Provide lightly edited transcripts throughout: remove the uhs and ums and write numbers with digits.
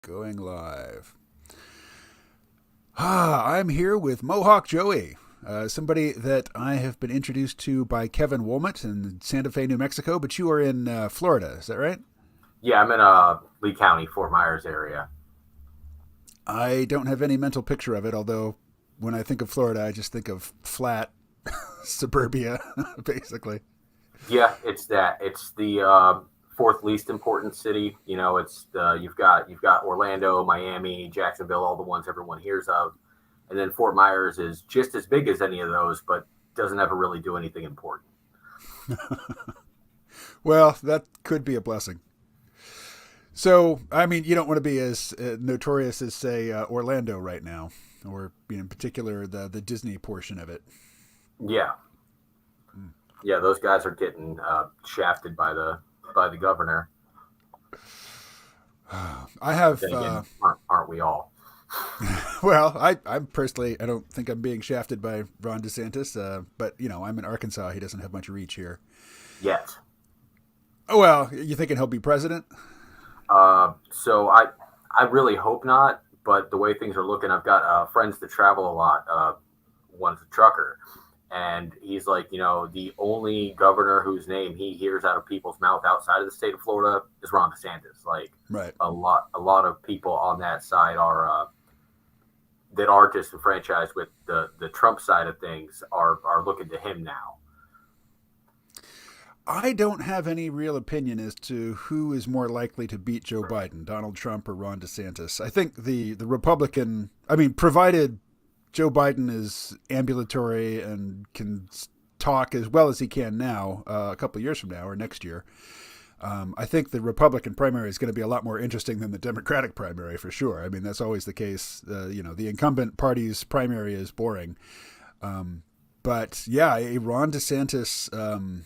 Going live. I'm here with Mohawk Joey, somebody that I have been introduced to by Kevin Woolmott in Santa Fe, New Mexico, but you are in Florida. Is that right? Yeah, I'm in Lee County, Fort Myers area. I don't have any mental picture of it, although when I think of Florida, I just think of flat suburbia, basically. Yeah, it's that. It's the fourth least important city. You know, it's the you've got Orlando, Miami, Jacksonville, all the ones everyone hears of, and then Fort Myers is just as big as any of those, but doesn't ever really do anything important. Well, that could be a blessing. So, I mean, you don't want to be as notorious as, say, Orlando right now, or in particular the Disney portion of it. Yeah, yeah, those guys are getting shafted by the governor. I But have, then again, aren't we all? well, I'm personally, I don't think I'm being shafted by Ron DeSantis, but, I'm in Arkansas. He doesn't have much reach here. Yet. Oh, well, you thinking he'll be president? So I really hope not. But the way things are looking, I've got friends that travel a lot. One's a trucker, and he's like, the only governor whose name he hears out of people's mouth outside of the state of Florida is Ron DeSantis. Like Right. a lot of people on that side that are disenfranchised with the Trump side of things are looking to him now. I don't have any real opinion as to who is more likely to beat Joe Biden, Donald Trump or Ron DeSantis. I think the Republican, I mean, provided Joe Biden is ambulatory and can talk as well as he can now, a couple of years from now or next year, I think the Republican primary is going to be a lot more interesting than the Democratic primary for sure. I mean, that's always the case. The incumbent party's primary is boring. But yeah, a Ron DeSantis,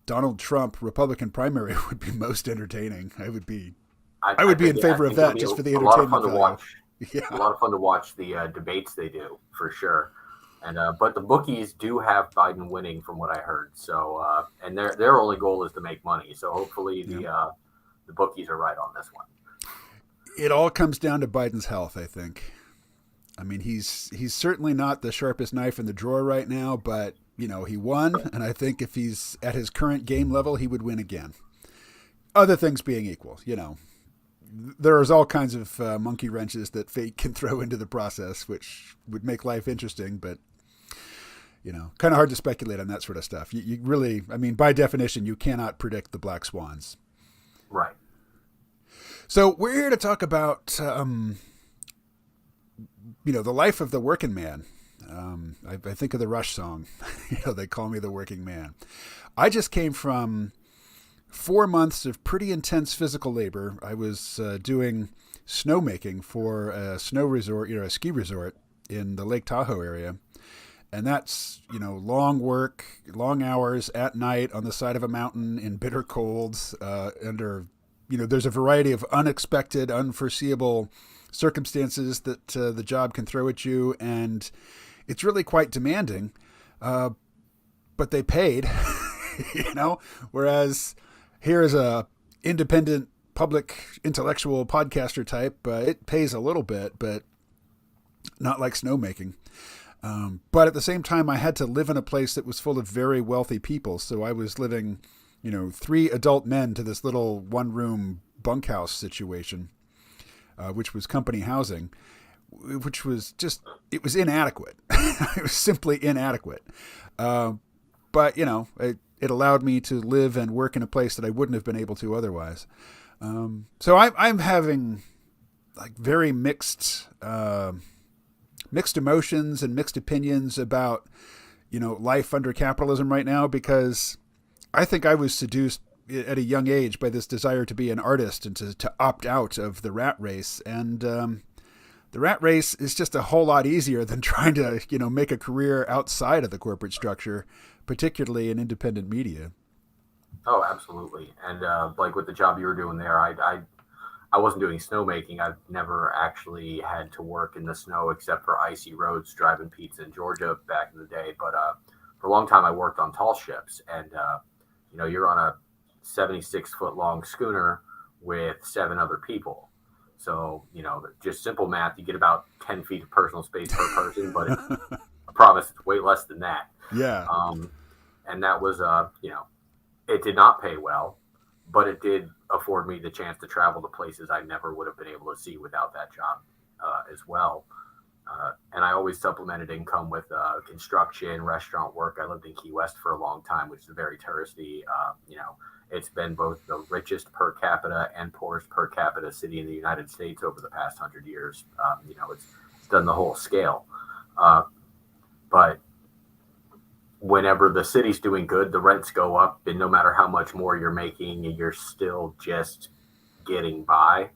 Donald Trump Republican primary would be most entertaining. I I would be think in I favor of think it'll that be just for the a lot of fun entertainment to value. watch. A Yeah. lot of fun to watch the debates they do for sure. And but the bookies do have Biden winning from what I heard. So and their only goal is to make money. So hopefully Yeah. the bookies are right on this one. It all comes down to Biden's health, I think. I mean, he's certainly not the sharpest knife in the drawer right now, but he won, and I think if he's at his current game level, he would win again. Other things being equal, there's all kinds of monkey wrenches that fate can throw into the process, which would make life interesting, but kind of hard to speculate on that sort of stuff. You really, I mean, by definition, you cannot predict the black swans. Right. So we're here to talk about, the life of the working man. I think of the Rush song, they call me the working man. I just came from 4 months of pretty intense physical labor. I was doing snowmaking for a snow resort, a ski resort in the Lake Tahoe area. And that's, long work, long hours at night on the side of a mountain in bitter colds, under, there's a variety of unexpected, unforeseeable circumstances that the job can throw at you. And it's really quite demanding, but they paid, whereas here is a independent public intellectual podcaster type, it pays a little bit, but not like snowmaking. But at the same time, I had to live in a place that was full of very wealthy people. So I was living, three adult men to this little one-room bunkhouse situation, which was company housing, which was it was inadequate. It was simply inadequate. But, it allowed me to live and work in a place that I wouldn't have been able to otherwise. So I'm having like very mixed emotions and mixed opinions about, life under capitalism right now, because I think I was seduced at a young age by this desire to be an artist and to opt out of the rat race. And the rat race is just a whole lot easier than trying to, make a career outside of the corporate structure, particularly in independent media. Oh, absolutely. And like with the job you were doing there, I wasn't doing snowmaking. I've never actually had to work in the snow except for icy roads driving pizza in Georgia back in the day. But for a long time, I worked on tall ships, and you're on a 76-foot long schooner with seven other people. So, just simple math, you get about 10 feet of personal space per person, but I promise it's way less than that. Yeah. And that was, it did not pay well, but it did afford me the chance to travel to places I never would have been able to see without that job as well. And I always supplemented income with construction, restaurant work. I lived in Key West for a long time, which is very touristy. It's been both the richest per capita and poorest per capita city in the United States over the past 100 years. It's done the whole scale. But whenever the city's doing good, the rents go up, and no matter how much more you're making, you're still just getting by.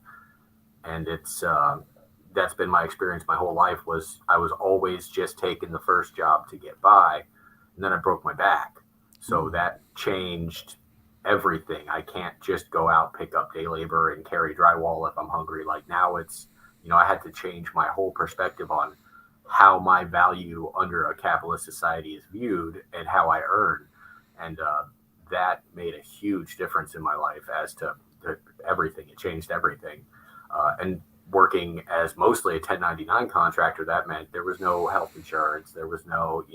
And that's been my experience my whole life. Was I was always just taking the first job to get by, and then I broke my back, so that changed everything. I can't just go out, pick up day labor, and carry drywall if I'm hungry. Like now, it's I had to change my whole perspective on how my value under a capitalist society is viewed and how I earn. And that made a huge difference in my life as to everything. It changed everything. And working as mostly a 1099 contractor, that meant there was no health insurance. There was no,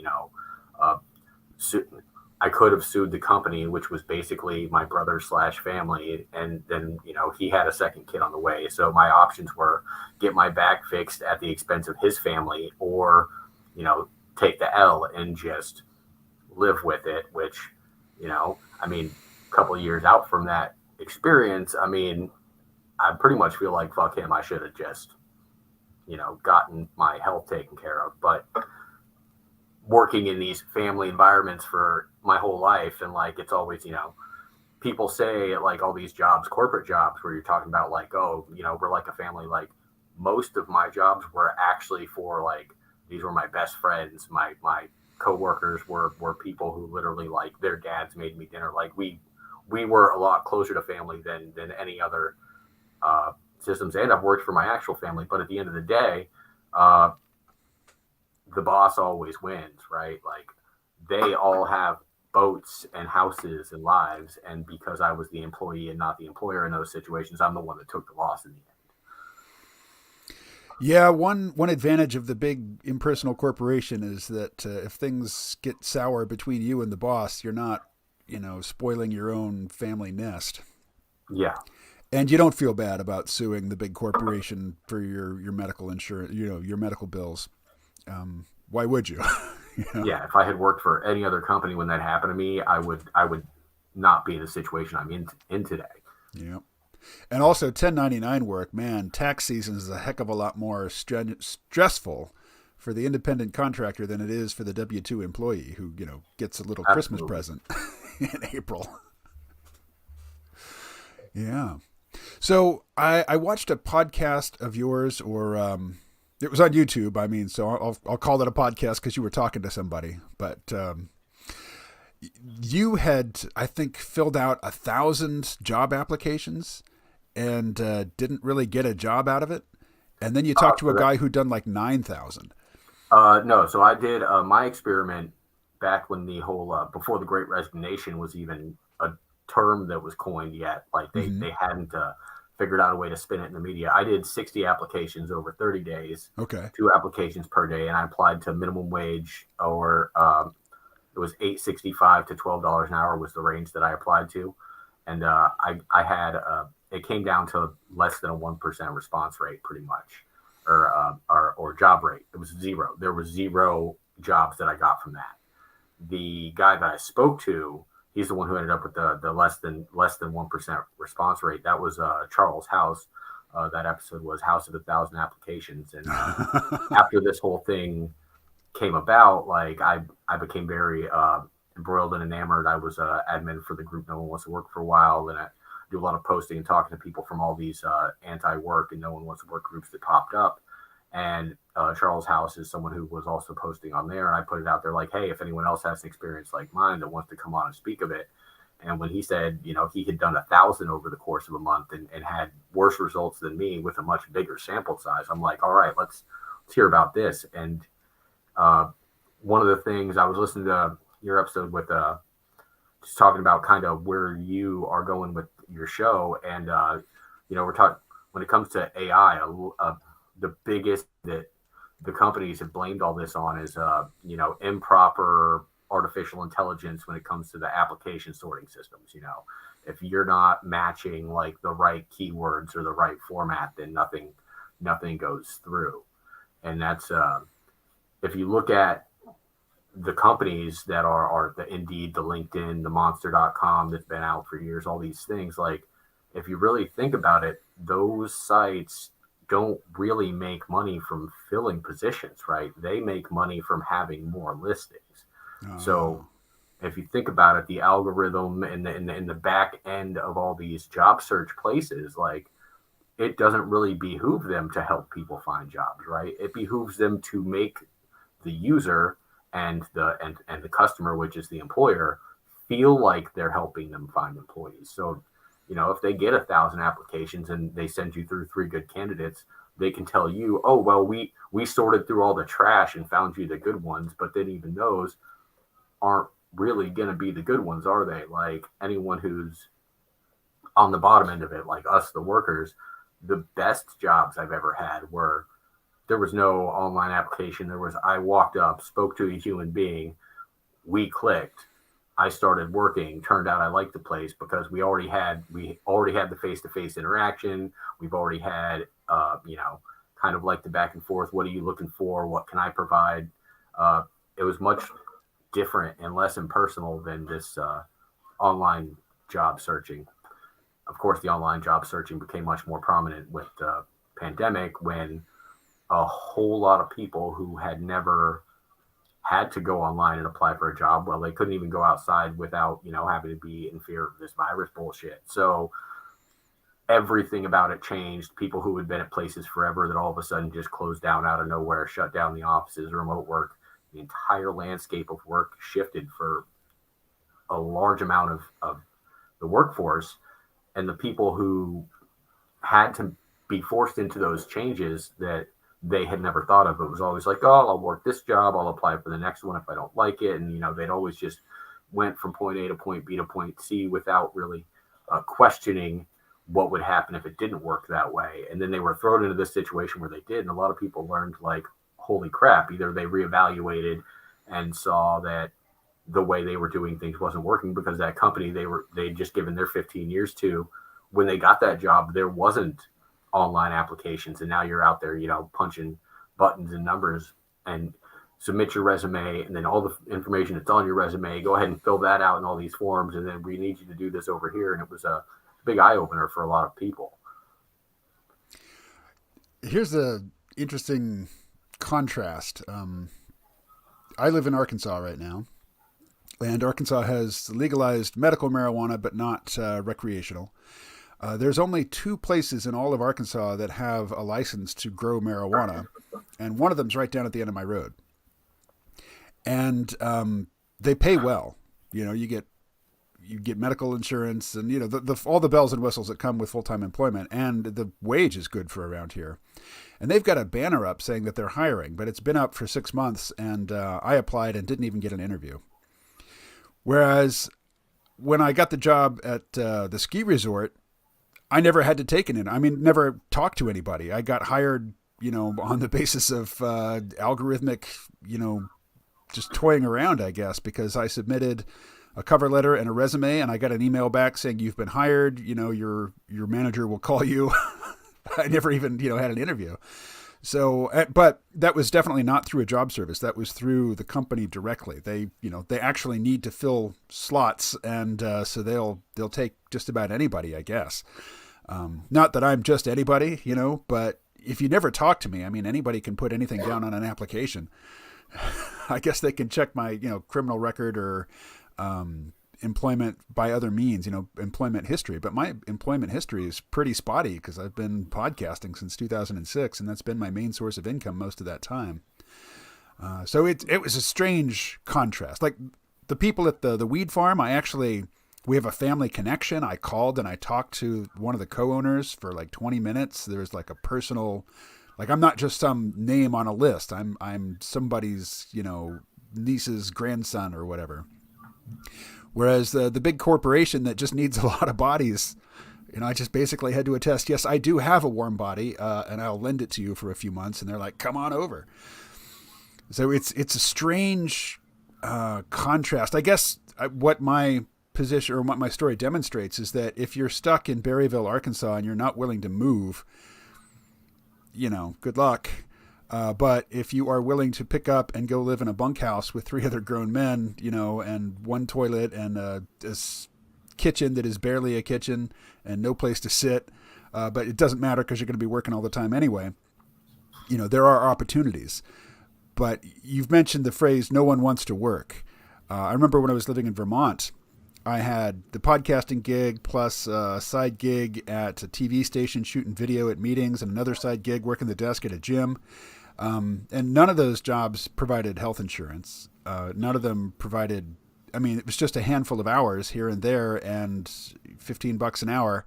I could have sued the company, which was basically my brother / family. And then, he had a second kid on the way. So my options were get my back fixed at the expense of his family, or, take the L and just live with it, which, a couple of years out from that experience, I pretty much feel like fuck him. I should have just, gotten my health taken care of. But working in these family environments for my whole life, and like it's always, people say like all these jobs, corporate jobs, where you're talking about like, oh, we're like a family. Like most of my jobs were actually for like, these were my best friends. My coworkers were people who literally like their dads made me dinner. Like we were a lot closer to family than any other systems. And I've worked for my actual family, but at the end of the day, the boss always wins, right? Like they all have boats and houses and lives, and because I was the employee and not the employer in those situations, I'm the one that took the loss in the end. Yeah, one advantage of the big impersonal corporation is that if things get sour between you and the boss, you're not, spoiling your own family nest. Yeah. And you don't feel bad about suing the big corporation for your medical insurance, your medical bills. Why would you? Yeah, if I had worked for any other company when that happened to me, I would not be in the situation I'm in today. Yeah. And also 1099 work, man, tax season is a heck of a lot more stressful for the independent contractor than it is for the W-2 employee who, gets a little Christmas present in April. Yeah. So I watched a podcast of yours, or it was on YouTube. So I'll call it a podcast because you were talking to somebody. But you had, I think, filled out 1,000 job applications and didn't really get a job out of it. And then you talked to a guy who'd done like 9,000. No, so I did my experiment back when the whole before the Great Resignation was even a term that was coined yet. Like they hadn't figured out a way to spin it in the media. I did 60 applications over 30 days. Okay. 2 applications per day, and I applied to minimum wage, or it was $8.65 to $12 an hour was the range that I applied to, and I had it came down to less than a 1% response rate, pretty much, or job rate. It was zero. There was 0 jobs that I got from that. The guy that I spoke to, he's the one who ended up with the less than 1% response rate. That was Charles House. That episode was House of 1,000 Applications. And after this whole thing came about, like I became very embroiled and enamored. I was admin for the group No One Wants to Work for a while, and I do a lot of posting and talking to people from all these anti-work and No One Wants to Work groups that popped up. And Charles House is someone who was also posting on there. And I put it out there like, hey, if anyone else has an experience like mine that wants to come on and speak of it. And when he said, he had done 1,000 over the course of a month and had worse results than me with a much bigger sample size, I'm like, all right, let's hear about this. And one of the things I was listening to your episode with just talking about kind of where you are going with your show. And, we're talking, when it comes to AI, the biggest that the companies have blamed all this on is, improper artificial intelligence when it comes to the application sorting systems. If you're not matching like the right keywords or the right format, then nothing goes through. And that's if you look at the companies that are the Indeed, the LinkedIn, the Monster.com that's been out for years, all these things, like if you really think about it, those sites don't really make money from filling positions, right? They make money from having more listings. So if you think about it, the algorithm in the back end of all these job search places, like it doesn't really behoove them to help people find jobs, right? It behooves them to make the user and the customer, which is the employer, feel like they're helping them find employees. So, if they get 1,000 applications and they send you through 3 good candidates, they can tell you, oh, well, we sorted through all the trash and found you the good ones, but then even those aren't really going to be the good ones, are they? Like anyone who's on the bottom end of it, like us, the workers, the best jobs I've ever had were there was no online application. I walked up, spoke to a human being, we clicked, I started working. Turned out I liked the place because we already had the face-to-face interaction. We've already had, kind of like the back and forth. What are you looking for? What can I provide? It was much different and less impersonal than this online job searching. Of course, the online job searching became much more prominent with the pandemic when a whole lot of people who had never had to go online and apply for a job, well, they couldn't even go outside without, having to be in fear of this virus bullshit. So everything about it changed. People who had been at places forever that all of a sudden just closed down out of nowhere, shut down the offices, remote work. The entire landscape of work shifted for a large amount of the workforce. And the people who had to be forced into those changes that they had never thought of, it was always like, oh, I'll work this job, I'll apply for the next one if I don't like it. And, they'd always just went from point A to point B to point C without really questioning what would happen if it didn't work that way. And then they were thrown into this situation where they did. And a lot of people learned like, holy crap, either they reevaluated and saw that the way they were doing things wasn't working because that company they'd just given their 15 years to, when they got that job, there wasn't online applications. And now you're out there, punching buttons and numbers and submit your resume. And then all the information that's on your resume, go ahead and fill that out in all these forms. And then we need you to do this over here. And it was a big eye opener for a lot of people. Here's the interesting contrast. I live in Arkansas right now, and Arkansas has legalized medical marijuana, but not recreational. There's only 2 places in all of Arkansas that have a license to grow marijuana, and one of them's right down at the end of my road. And they pay well. You get medical insurance, and all the bells and whistles that come with full-time employment, and the wage is good for around here. And they've got a banner up saying that they're hiring, but it's been up for 6 months, and I applied and didn't even get an interview. Whereas when I got the job at the ski resort, I never had to take an interview. I mean, never talked to anybody. I got hired, on the basis of algorithmic, just toying around, I guess, because I submitted a cover letter and a resume, and I got an email back saying you've been hired. Your manager will call you. I never even had an interview. So, but that was definitely not through a job service. That was through the company directly. They actually need to fill slots, and so they'll take just about anybody, I guess. Not that I'm just anybody, but if you never talk to me, I mean, anybody can put anything down on an application. I guess they can check my criminal record or employment by other means, employment history. But my employment history is pretty spotty because I've been podcasting since 2006, and that's been my main source of income most of that time. So it was a strange contrast. Like the people at the weed farm, we have a family connection. I called and I talked to one of the co-owners for like 20 minutes. There's like a personal, like I'm not just some name on a list. I'm somebody's, niece's grandson or whatever. Whereas the big corporation that just needs a lot of bodies, I just basically had to attest, yes, I do have a warm body, and I'll lend it to you for a few months. And they're like, come on over. So it's a strange contrast. I guess what my position or what my story demonstrates is that if you're stuck in Berryville, Arkansas, and you're not willing to move, good luck. But if you are willing to pick up and go live in a bunkhouse with 3 other grown men, and one toilet and a kitchen that is barely a kitchen and no place to sit, but it doesn't matter because you're going to be working all the time anyway, there are opportunities. But you've mentioned the phrase, no one wants to work. I remember when I was living in Vermont, I had the podcasting gig plus a side gig at a TV station shooting video at meetings and another side gig working the desk at a gym. And none of those jobs provided health insurance. None of them provided, it was just a handful of hours here and there and $15 an hour.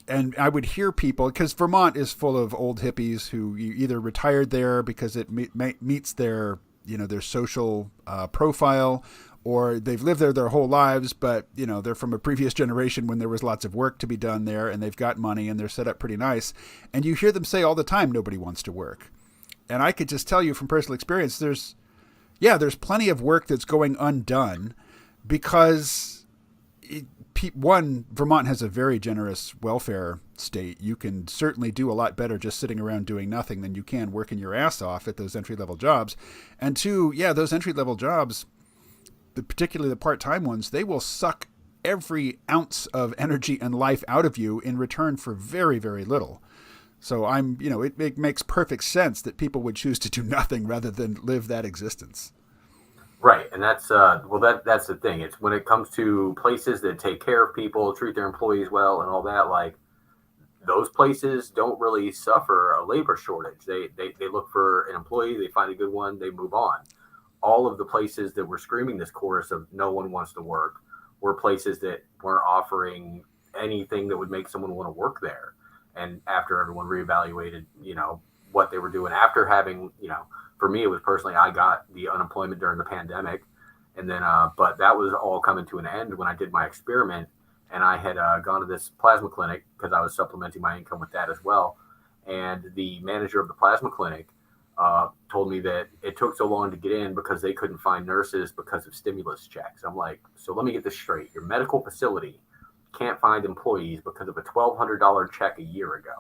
And I would hear people, because Vermont is full of old hippies who either retired there because it meets their, their social profile, or they've lived there their whole lives, but, they're from a previous generation when there was lots of work to be done there, and they've got money and they're set up pretty nice. And you hear them say all the time, nobody wants to work. And I could just tell you from personal experience, there's plenty of work that's going undone because Vermont has a very generous welfare state. You can certainly do a lot better just sitting around doing nothing than you can working your ass off at those entry-level jobs. And 2, those entry-level jobs, particularly the part-time ones, they will suck every ounce of energy and life out of you in return for very, very little. So it makes perfect sense that people would choose to do nothing rather than live that existence. Right, and that's that's the thing. It's when it comes to places that take care of people, treat their employees well, and all that. Like, those places don't really suffer a labor shortage. They look for an employee, they find a good one, they move on. All of the places that were screaming this chorus of no one wants to work were places that weren't offering anything that would make someone want to work there. And after everyone reevaluated, what they were doing, after having, for me, it was personally, I got the unemployment during the pandemic. And then, but that was all coming to an end when I did my experiment. And I had gone to this plasma clinic because I was supplementing my income with that as well. And the manager of the plasma clinic told me that it took so long to get in because they couldn't find nurses because of stimulus checks. I'm like, so let me get this straight. Your medical facility can't find employees because of a $1,200 check a year ago.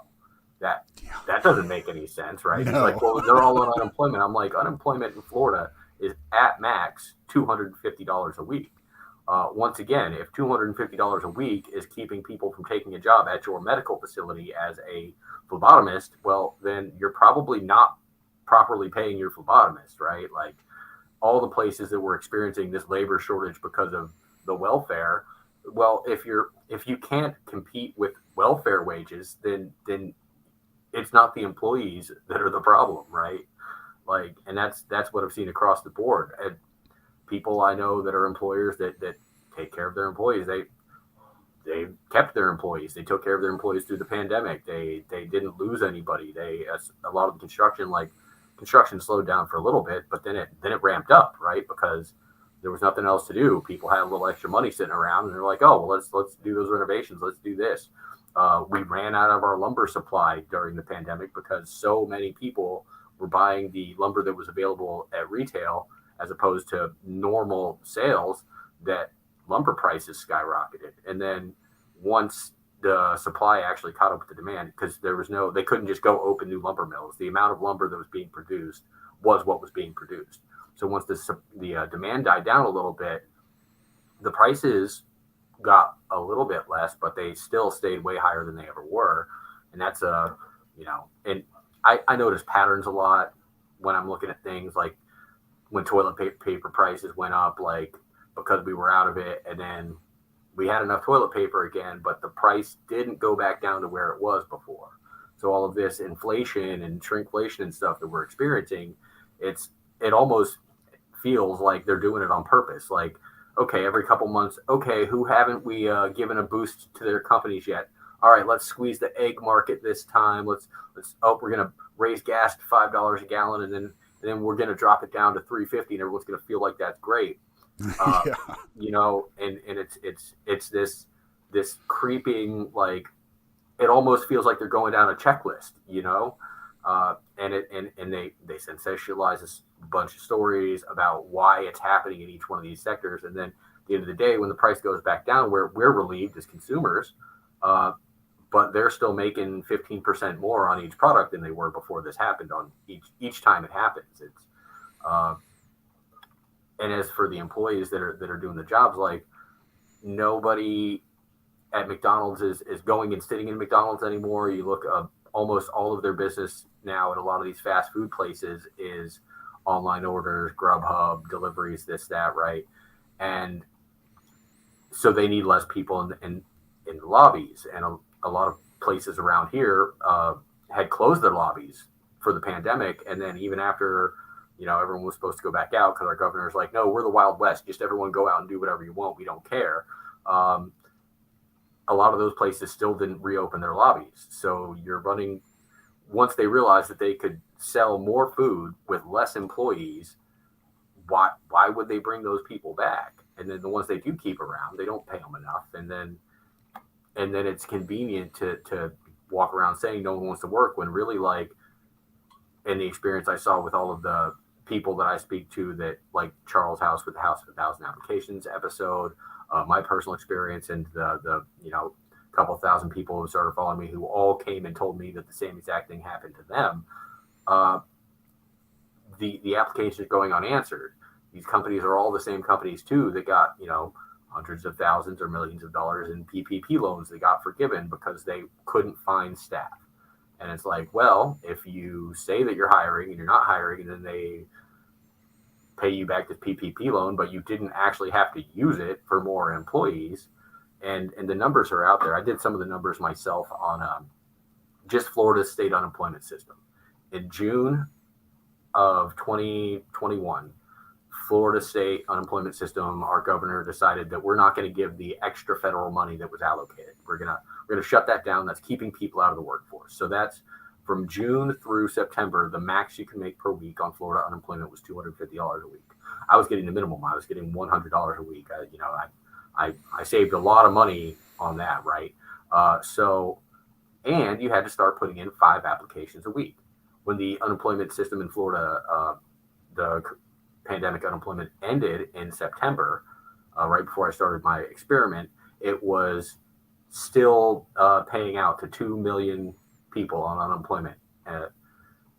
That doesn't make any sense, right? No. It's like, well, they're all on unemployment. I'm like, unemployment in Florida is at max $250 a week. Once again, if $250 a week is keeping people from taking a job at your medical facility as a phlebotomist, well, then you're probably not properly paying your phlebotomist, right? Like, all the places that were experiencing this labor shortage because of the welfare, well, if you can't compete with welfare wages, then it's not the employees that are the problem, right? Like, and that's what I've seen across the board. And people I know that are employers that take care of their employees, they kept their employees. They took care of their employees through the pandemic. They didn't lose anybody. A lot of the construction slowed down for a little bit, but then it ramped up, right? Because there was nothing else to do. People had a little extra money sitting around, and they're like, oh, well, let's do those renovations. Let's do this. We ran out of our lumber supply during the pandemic because so many people were buying the lumber that was available at retail as opposed to normal sales, that lumber prices skyrocketed. And then once the supply actually caught up with the demand, because they couldn't just go open new lumber mills. The amount of lumber that was being produced was what was being produced. So once the demand died down a little bit, the prices got a little bit less, but they still stayed way higher than they ever were. And that's and I notice patterns a lot when I'm looking at things, like when toilet paper prices went up, like because we were out of it, and then we had enough toilet paper again, but the price didn't go back down to where it was before. So all of this inflation and shrinkflation and stuff that we're experiencing, it almost feels like they're doing it on purpose. Like, okay, every couple months, okay, who haven't we given a boost to their companies yet? All right, let's squeeze the egg market this time. We're going to raise gas to $5 a gallon, and then we're going to drop it down to $3.50, and everyone's going to feel like that's great. Yeah. And it's this this creeping, like, it almost feels like they're going down a checklist, you know? And they sensationalize a bunch of stories about why it's happening in each one of these sectors. And then at the end of the day, when the price goes back down, we're relieved as consumers, but they're still making 15% more on each product than they were before this happened on each time it happens. It's and as for the employees that are doing the jobs, like, nobody at McDonald's is going and sitting in McDonald's anymore. You look up, almost all of their business now at a lot of these fast food places is online orders, Grubhub, deliveries, this, that, right? And so they need less people in the lobbies. And a lot of places around here had closed their lobbies for the pandemic. And then even after, everyone was supposed to go back out, because our governor's like, no, we're the Wild West. Just everyone go out and do whatever you want. We don't care. A lot of those places still didn't reopen their lobbies. So you're running, once they realized that they could sell more food with less employees, why would they bring those people back? And then the ones they do keep around, they don't pay them enough. And then it's convenient to walk around saying no one wants to work, when really, like, in the experience I saw with all of the people that I speak to, that, like Charles House with the House of 1,000 Applications episode, my personal experience, and the couple thousand people who started following me, who all came and told me that the same exact thing happened to them. The applications are going unanswered. These companies are all the same companies too that got hundreds of thousands or millions of dollars in PPP loans that got forgiven because they couldn't find staff. And it's like, well, if you say that you're hiring and you're not hiring, and then they pay you back this PPP loan, but you didn't actually have to use it for more employees, and the numbers are out there. I did some of the numbers myself on just Florida's state unemployment system. In June of 2021, Florida state unemployment system, our governor decided that we're not going to give the extra federal money that was allocated. We're gonna shut that down. That's keeping people out of the workforce. So that's from June through September. The max you can make per week on Florida unemployment was $250 a week. I was getting the minimum. I was getting $100 a week. I saved a lot of money on that, right? And you had to start putting in 5 applications a week. When the unemployment system in Florida, the pandemic unemployment ended in September, right before I started my experiment, it was still paying out to 2 million people on unemployment.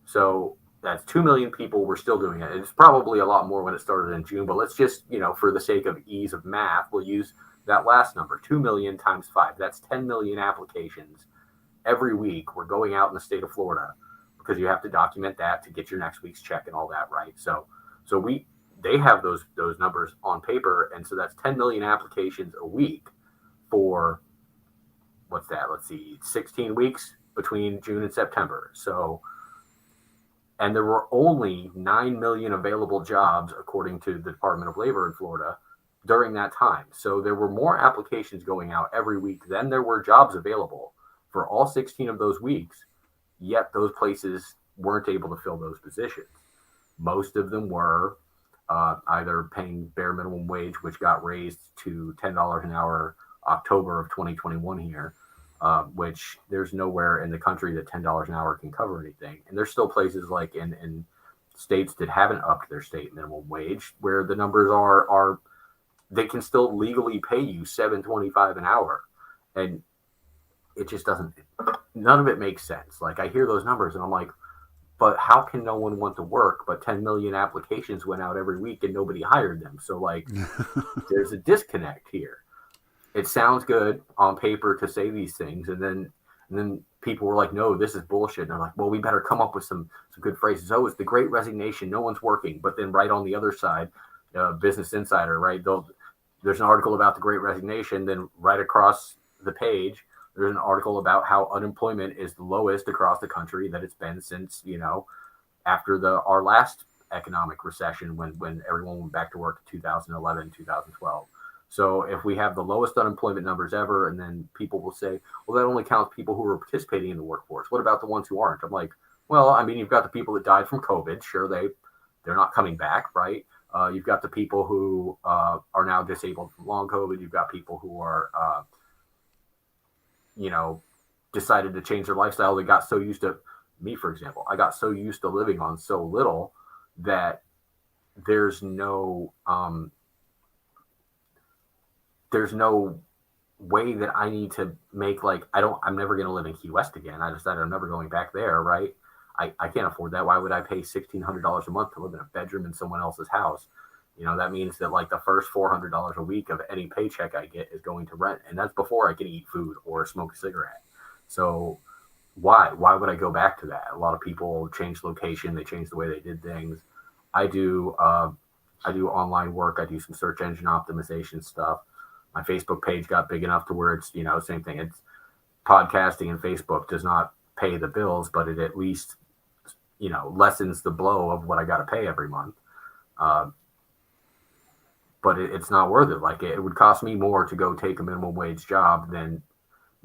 So that's 2 million people were still doing it. It's probably a lot more when it started in June, but let's just, for the sake of ease of math, we'll use that last number, 2 million times 5. That's 10 million applications every week. We're going out in the state of Florida, because you have to document that to get your next week's check and all that, right? So they have those numbers on paper, and so that's 10 million applications a week for, what's that? Let's see, 16 weeks between June and September. So, and there were only 9 million available jobs, according to the Department of Labor in Florida, during that time. So there were more applications going out every week than there were jobs available for all 16 of those weeks, yet those places weren't able to fill those positions. Most of them were either paying bare minimum wage, which got raised to $10 an hour October of 2021 here, which there's nowhere in the country that $10 an hour can cover anything. And there's still places like in states that haven't upped their state minimum wage, where the numbers are they can still legally pay you $7.25 an hour. And it just doesn't, none of it makes sense. Like, I hear those numbers and I'm like, but how can no one want to work? But 10 million applications went out every week and nobody hired them. So, like, there's a disconnect here. It sounds good on paper to say these things, and then people were like, no, this is bullshit. And they're like, well, we better come up with some good phrases. Oh, it's the Great Resignation. No one's working. But then right on the other side, Business Insider, right? There's an article about the Great Resignation. Then right across the page, there's an article about how unemployment is the lowest across the country that it's been since, after our last economic recession, when everyone went back to work in 2011, 2012. So if we have the lowest unemployment numbers ever, and then people will say, well, that only counts people who are participating in the workforce. What about the ones who aren't? I'm like, well, I mean, you've got the people that died from COVID. Sure, they're not coming back, right? You've got the people who are now disabled from long COVID. You've got people who are you know, decided to change their lifestyle. They got so used to me, for example. I got so used to living on so little that there's no there's no way that I need to make like I'm never going to live in Key West again. I decided I'm never going back there, right? I can't afford that. Why would I pay $1,600 a month to live in a bedroom in someone else's house? That means that like the first $400 a week of any paycheck I get is going to rent, and that's before I can eat food or smoke a cigarette. So why would I go back to that? A lot of people change location, they change the way they did things. I do online work. I do some search engine optimization stuff. My Facebook page got big enough to where it's same thing. It's podcasting, and Facebook does not pay the bills, but it at least lessens the blow of what I got to pay every month. But it's not worth it. Like it would cost me more to go take a minimum wage job than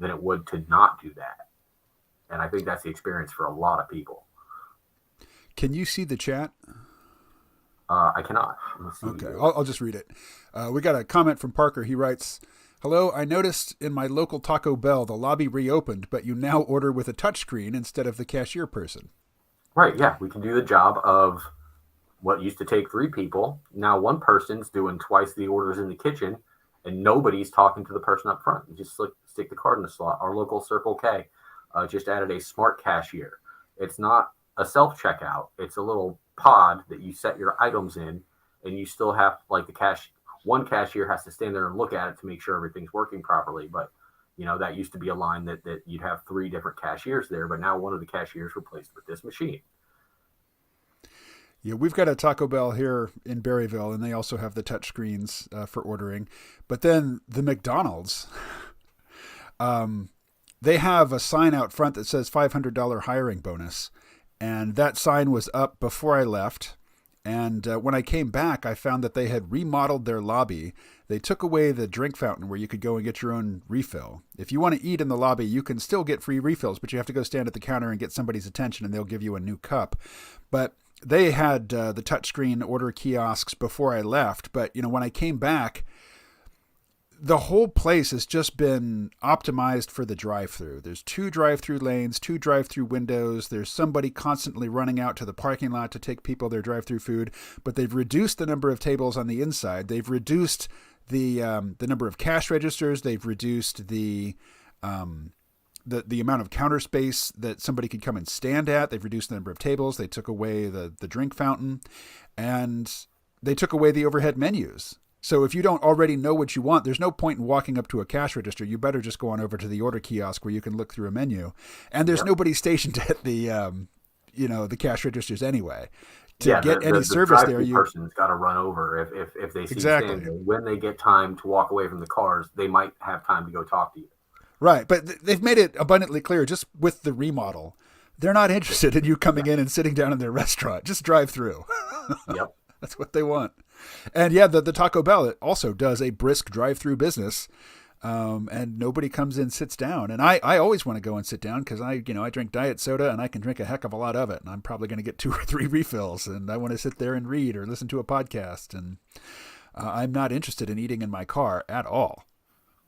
it would to not do that. And I think that's the experience for a lot of people. Can you see the chat? I cannot. Okay, I'll just read it. We got a comment from Parker. He writes, "Hello, I noticed in my local Taco Bell the lobby reopened, but you now order with a touchscreen instead of the cashier person." Right, yeah. We can do the job of what used to take 3 people. Now one person's doing twice the orders in the kitchen, and nobody's talking to the person up front. You just stick the card in the slot. Our local Circle K just added a smart cashier. It's not a self-checkout. It's a little pod that you set your items in, and you still have like one cashier has to stand there and look at it to make sure everything's working properly. But that used to be a line that you'd have 3 different cashiers there, but now one of the cashiers replaced with this machine. Yeah, we've got a Taco Bell here in Berryville, and they also have the touch screens for ordering. But then the McDonald's, they have a sign out front that says $500 hiring bonus. And that sign was up before I left. And when I came back, I found that they had remodeled their lobby. They took away the drink fountain where you could go and get your own refill. If you want to eat in the lobby, you can still get free refills, but you have to go stand at the counter and get somebody's attention, and they'll give you a new cup. But they had the touchscreen order kiosks before I left. But, when I came back, the whole place has just been optimized for the drive-through. There's 2 drive-through lanes, 2 drive-through windows. There's somebody constantly running out to the parking lot to take people their drive-through food. But they've reduced the number of tables on the inside. They've reduced the number of cash registers. They've reduced the amount of counter space that somebody could come and stand at. They've reduced the number of tables. They took away the drink fountain, and they took away the overhead menus. So if you don't already know what you want, there's no point in walking up to a cash register. You better just go on over to the order kiosk where you can look through a menu. And there's nobody stationed at the, the cash registers anyway. To get any service there, you person's got to run over if they see standing. When they get time to walk away from the cars, they might have time to go talk to you. Right, but they've made it abundantly clear just with the remodel, they're not interested in you coming in and sitting down in their restaurant. Just drive through. Yep. That's what they want. And yeah, the Taco Bell, it also does a brisk drive-through business, and nobody comes in, sits down. And I always want to go and sit down because I drink diet soda and I can drink a heck of a lot of it. And I'm probably going to get 2 or 3 refills, and I want to sit there and read or listen to a podcast. And I'm not interested in eating in my car at all.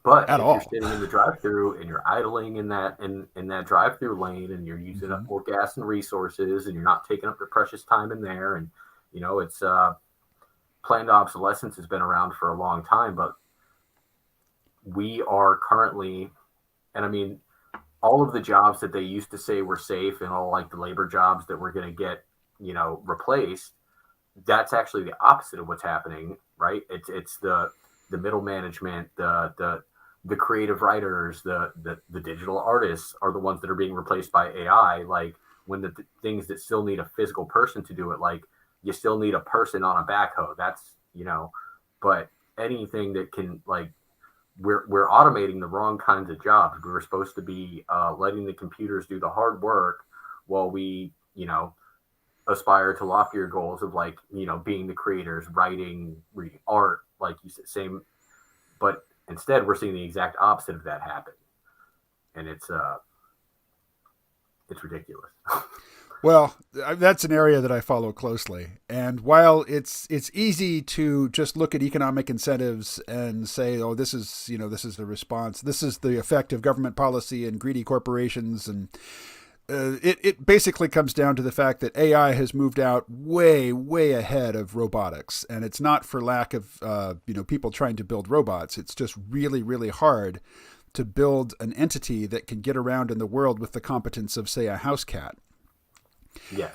But if you're sitting in the drive-through and you're idling in that drive-through lane, and you're using up more gas and resources, and you're not taking up your precious time in there, and it's planned obsolescence has been around for a long time, but we are currently, and I mean, all of the jobs that they used to say were safe and all like the labor jobs that we're going to get, replaced, that's actually the opposite of what's happening, right? It's the middle management, the creative writers, the digital artists are the ones that are being replaced by AI. Like when the things that still need a physical person to do it, like you still need a person on a backhoe. That's, but anything that can, like, we're automating the wrong kinds of jobs. We were supposed to be letting the computers do the hard work while we, aspire to loftier goals of like, being the creators, writing, reading art, like you said, same. But instead we're seeing the exact opposite of that happen. And it's ridiculous. Well, that's an area that I follow closely. And while it's easy to just look at economic incentives and say, oh, this is, this is the response, this is the effect of government policy and greedy corporations, and it basically comes down to the fact that AI has moved out way, way ahead of robotics. And it's not for lack of, people trying to build robots. It's just really, really hard to build an entity that can get around in the world with the competence of, say, a house cat. Yes.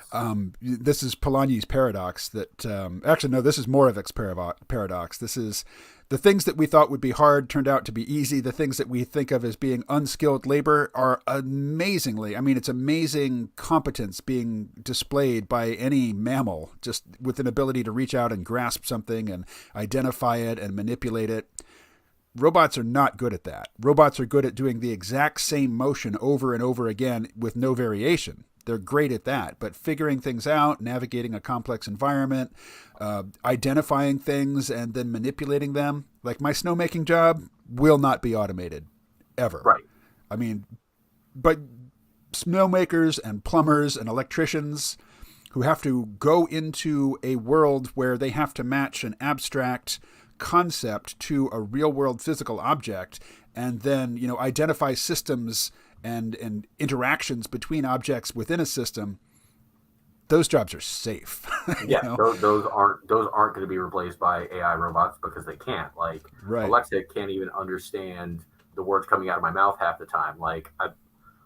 This is Polanyi's paradox that, actually, no, this is Moravec's paradox. This is the things that we thought would be hard turned out to be easy. The things that we think of as being unskilled labor are it's amazing competence being displayed by any mammal, just with an ability to reach out and grasp something and identify it and manipulate it. Robots are not good at that. Robots are good at doing the exact same motion over and over again with no variation. They're great at that, but figuring things out, navigating a complex environment, identifying things and then manipulating them, like my snowmaking job, will not be automated, ever. Right. I mean, but snowmakers and plumbers and electricians who have to go into a world where they have to match an abstract concept to a real world physical object and then, identify systems and interactions between objects within a system, those jobs are safe. Yeah, those aren't going to be replaced by AI robots because they can't. Like, right. Alexa can't even understand the words coming out of my mouth half the time. Like,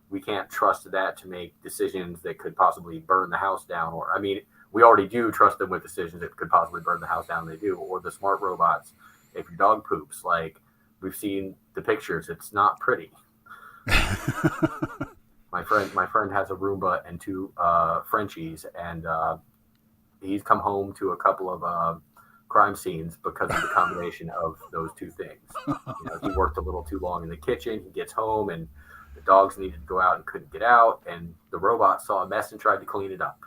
we can't trust that to make decisions that could possibly burn the house down. Or, we already do trust them with decisions that could possibly burn the house down. They do. Or the smart robots, if your dog poops, like, we've seen the pictures. It's not pretty. My friend has a Roomba and two Frenchies, and he's come home to a couple of crime scenes because of the combination of those two things. He worked a little too long in the kitchen. He gets home, and the dogs needed to go out and couldn't get out, and the robot saw a mess and tried to clean it up.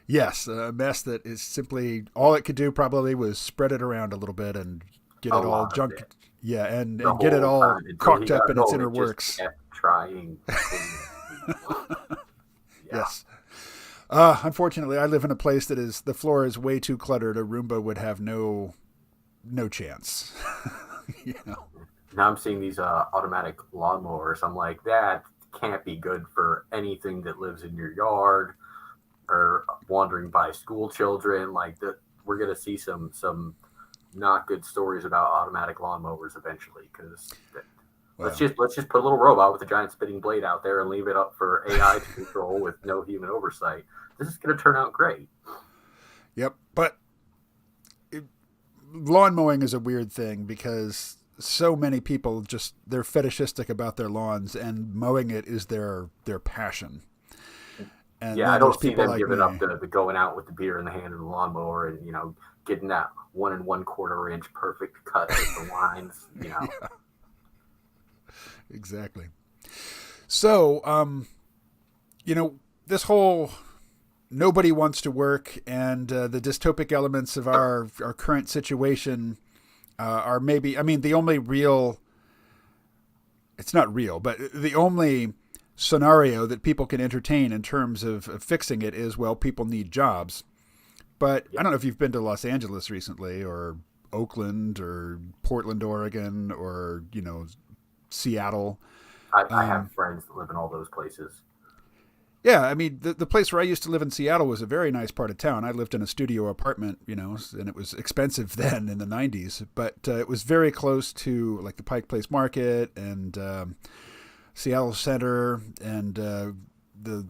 Yes, a mess that is simply all it could do probably was spread it around a little bit and get it all junk. Yeah, and get it all cocked up in its inner works. Kept trying. Yes. Unfortunately, I live in a place that the floor is way too cluttered. A Roomba would have no chance. Now I'm seeing these automatic lawnmowers. I'm like, that can't be good for anything that lives in your yard or wandering by school children. Like, we're gonna see some not good stories about automatic lawnmowers eventually, because let's just put a little robot with a giant spinning blade out there and leave it up for AI to control with no human oversight. This is going to turn out great. Yep, but lawn mowing is a weird thing because so many people they're fetishistic about their lawns, and mowing it is their passion. And yeah, I don't see them giving up the going out with the beer in the hand and the lawnmower and getting that 1 1/4 inch perfect cut with the lines. Yeah. Exactly. So, this whole nobody wants to work and the dystopic elements of our current situation are maybe, the only real, it's not real, but the only scenario that people can entertain in terms of fixing it is, well, people need jobs. But I don't know if you've been to Los Angeles recently or Oakland or Portland, Oregon, or, Seattle. I have friends that live in all those places. Yeah, the place where I used to live in Seattle was a very nice part of town. I lived in a studio apartment, and it was expensive then in the 90s, but it was very close to like the Pike Place Market and Seattle Center and the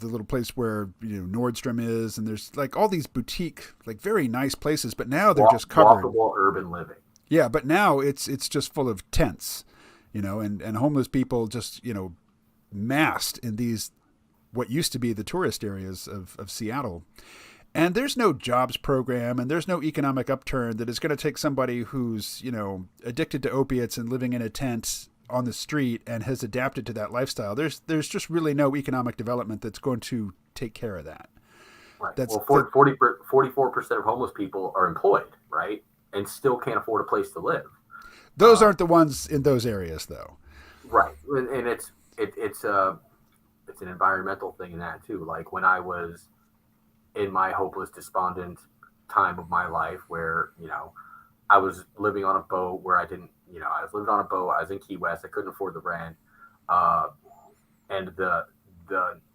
little place where Nordstrom is, and there's like all these boutique, like very nice places, but now they're just covered. Walkable urban living. Yeah, but now it's just full of tents, and homeless people just massed in these what used to be the tourist areas of Seattle. And there's no jobs program and there's no economic upturn that is going to take somebody who's, addicted to opiates and living in a tent on the street and has adapted to that lifestyle. There's just really no economic development that's going to take care of that. Right. 44% of homeless people are employed, right? And still can't afford a place to live. Those aren't the ones in those areas though. Right. And it's it's an environmental thing in that too. Like when I was in my hopeless, despondent time of my life, where I was living on a boat where I didn't, I was living on a boat. I was in Key West. I couldn't afford the rent, and the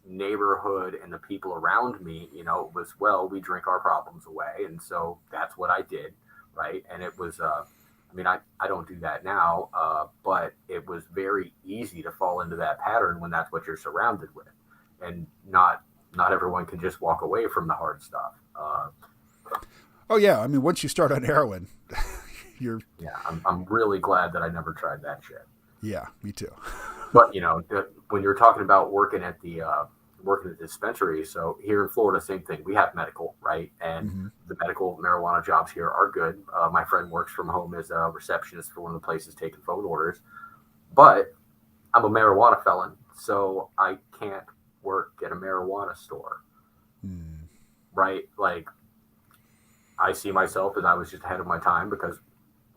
neighborhood and the people around me, was, well, we drink our problems away, and so that's what I did, right? And it was, I don't do that now, but it was very easy to fall into that pattern when that's what you're surrounded with, and not everyone can just walk away from the hard stuff. Oh yeah, I mean, once you start on heroin, you're. Yeah, I'm really glad that I never tried that shit. Yeah, me too. But when you're talking about working at the dispensary, so here in Florida, same thing. We have medical, right? And the medical marijuana jobs here are good. My friend works from home as a receptionist for one of the places taking phone orders. But I'm a marijuana felon, so I can't work at a marijuana store, right? Like, I see myself as I was just ahead of my time because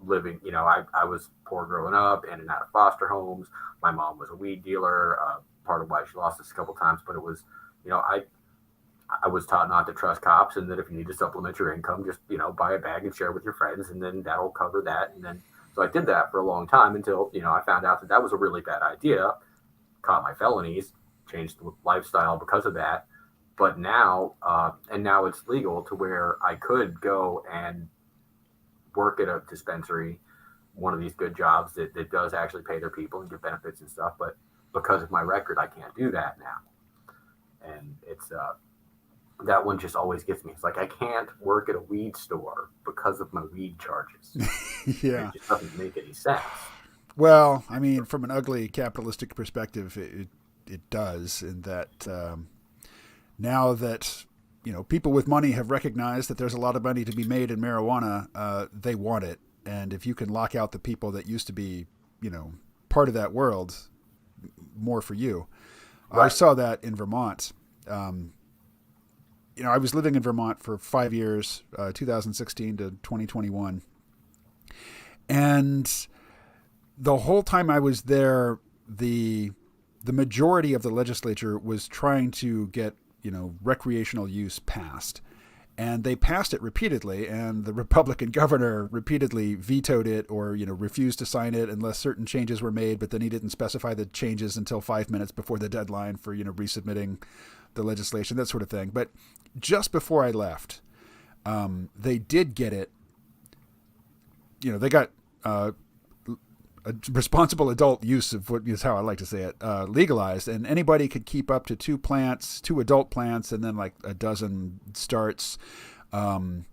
living, I was poor growing up, in and out of foster homes. My mom was a weed dealer, part of why she lost us a couple times, but it was, I was taught not to trust cops, and that if you need to supplement your income, just, buy a bag and share with your friends, and then that'll cover that. And then, so I did that for a long time until, I found out that that was a really bad idea, caught my felonies, changed the lifestyle because of that. But now, and now it's legal to where I could go and work at a dispensary, one of these good jobs that does actually pay their people and give benefits and stuff. But because of my record, I can't do that now. And it's, that one just always gets me. It's like, I can't work at a weed store because of my weed charges. Yeah. It just doesn't make any sense. Well, I mean, from an ugly capitalistic perspective, it does, in that, now that, people with money have recognized that there's a lot of money to be made in marijuana, they want it. And if you can lock out the people that used to be, part of that world, more for you. Right. I saw that in Vermont. I was living in Vermont for 5 years, 2016 to 2021. And the whole time I was there, the majority of the legislature was trying to get, recreational use passed. And they passed it repeatedly, and the Republican governor repeatedly vetoed it or, refused to sign it unless certain changes were made, but then he didn't specify the changes until 5 minutes before the deadline for, resubmitting the legislation, that sort of thing. But just before I left, they did get it, they got a responsible adult use of what is how I like to say it, legalized, and anybody could keep up to 2 adult plants, and then like a dozen starts. And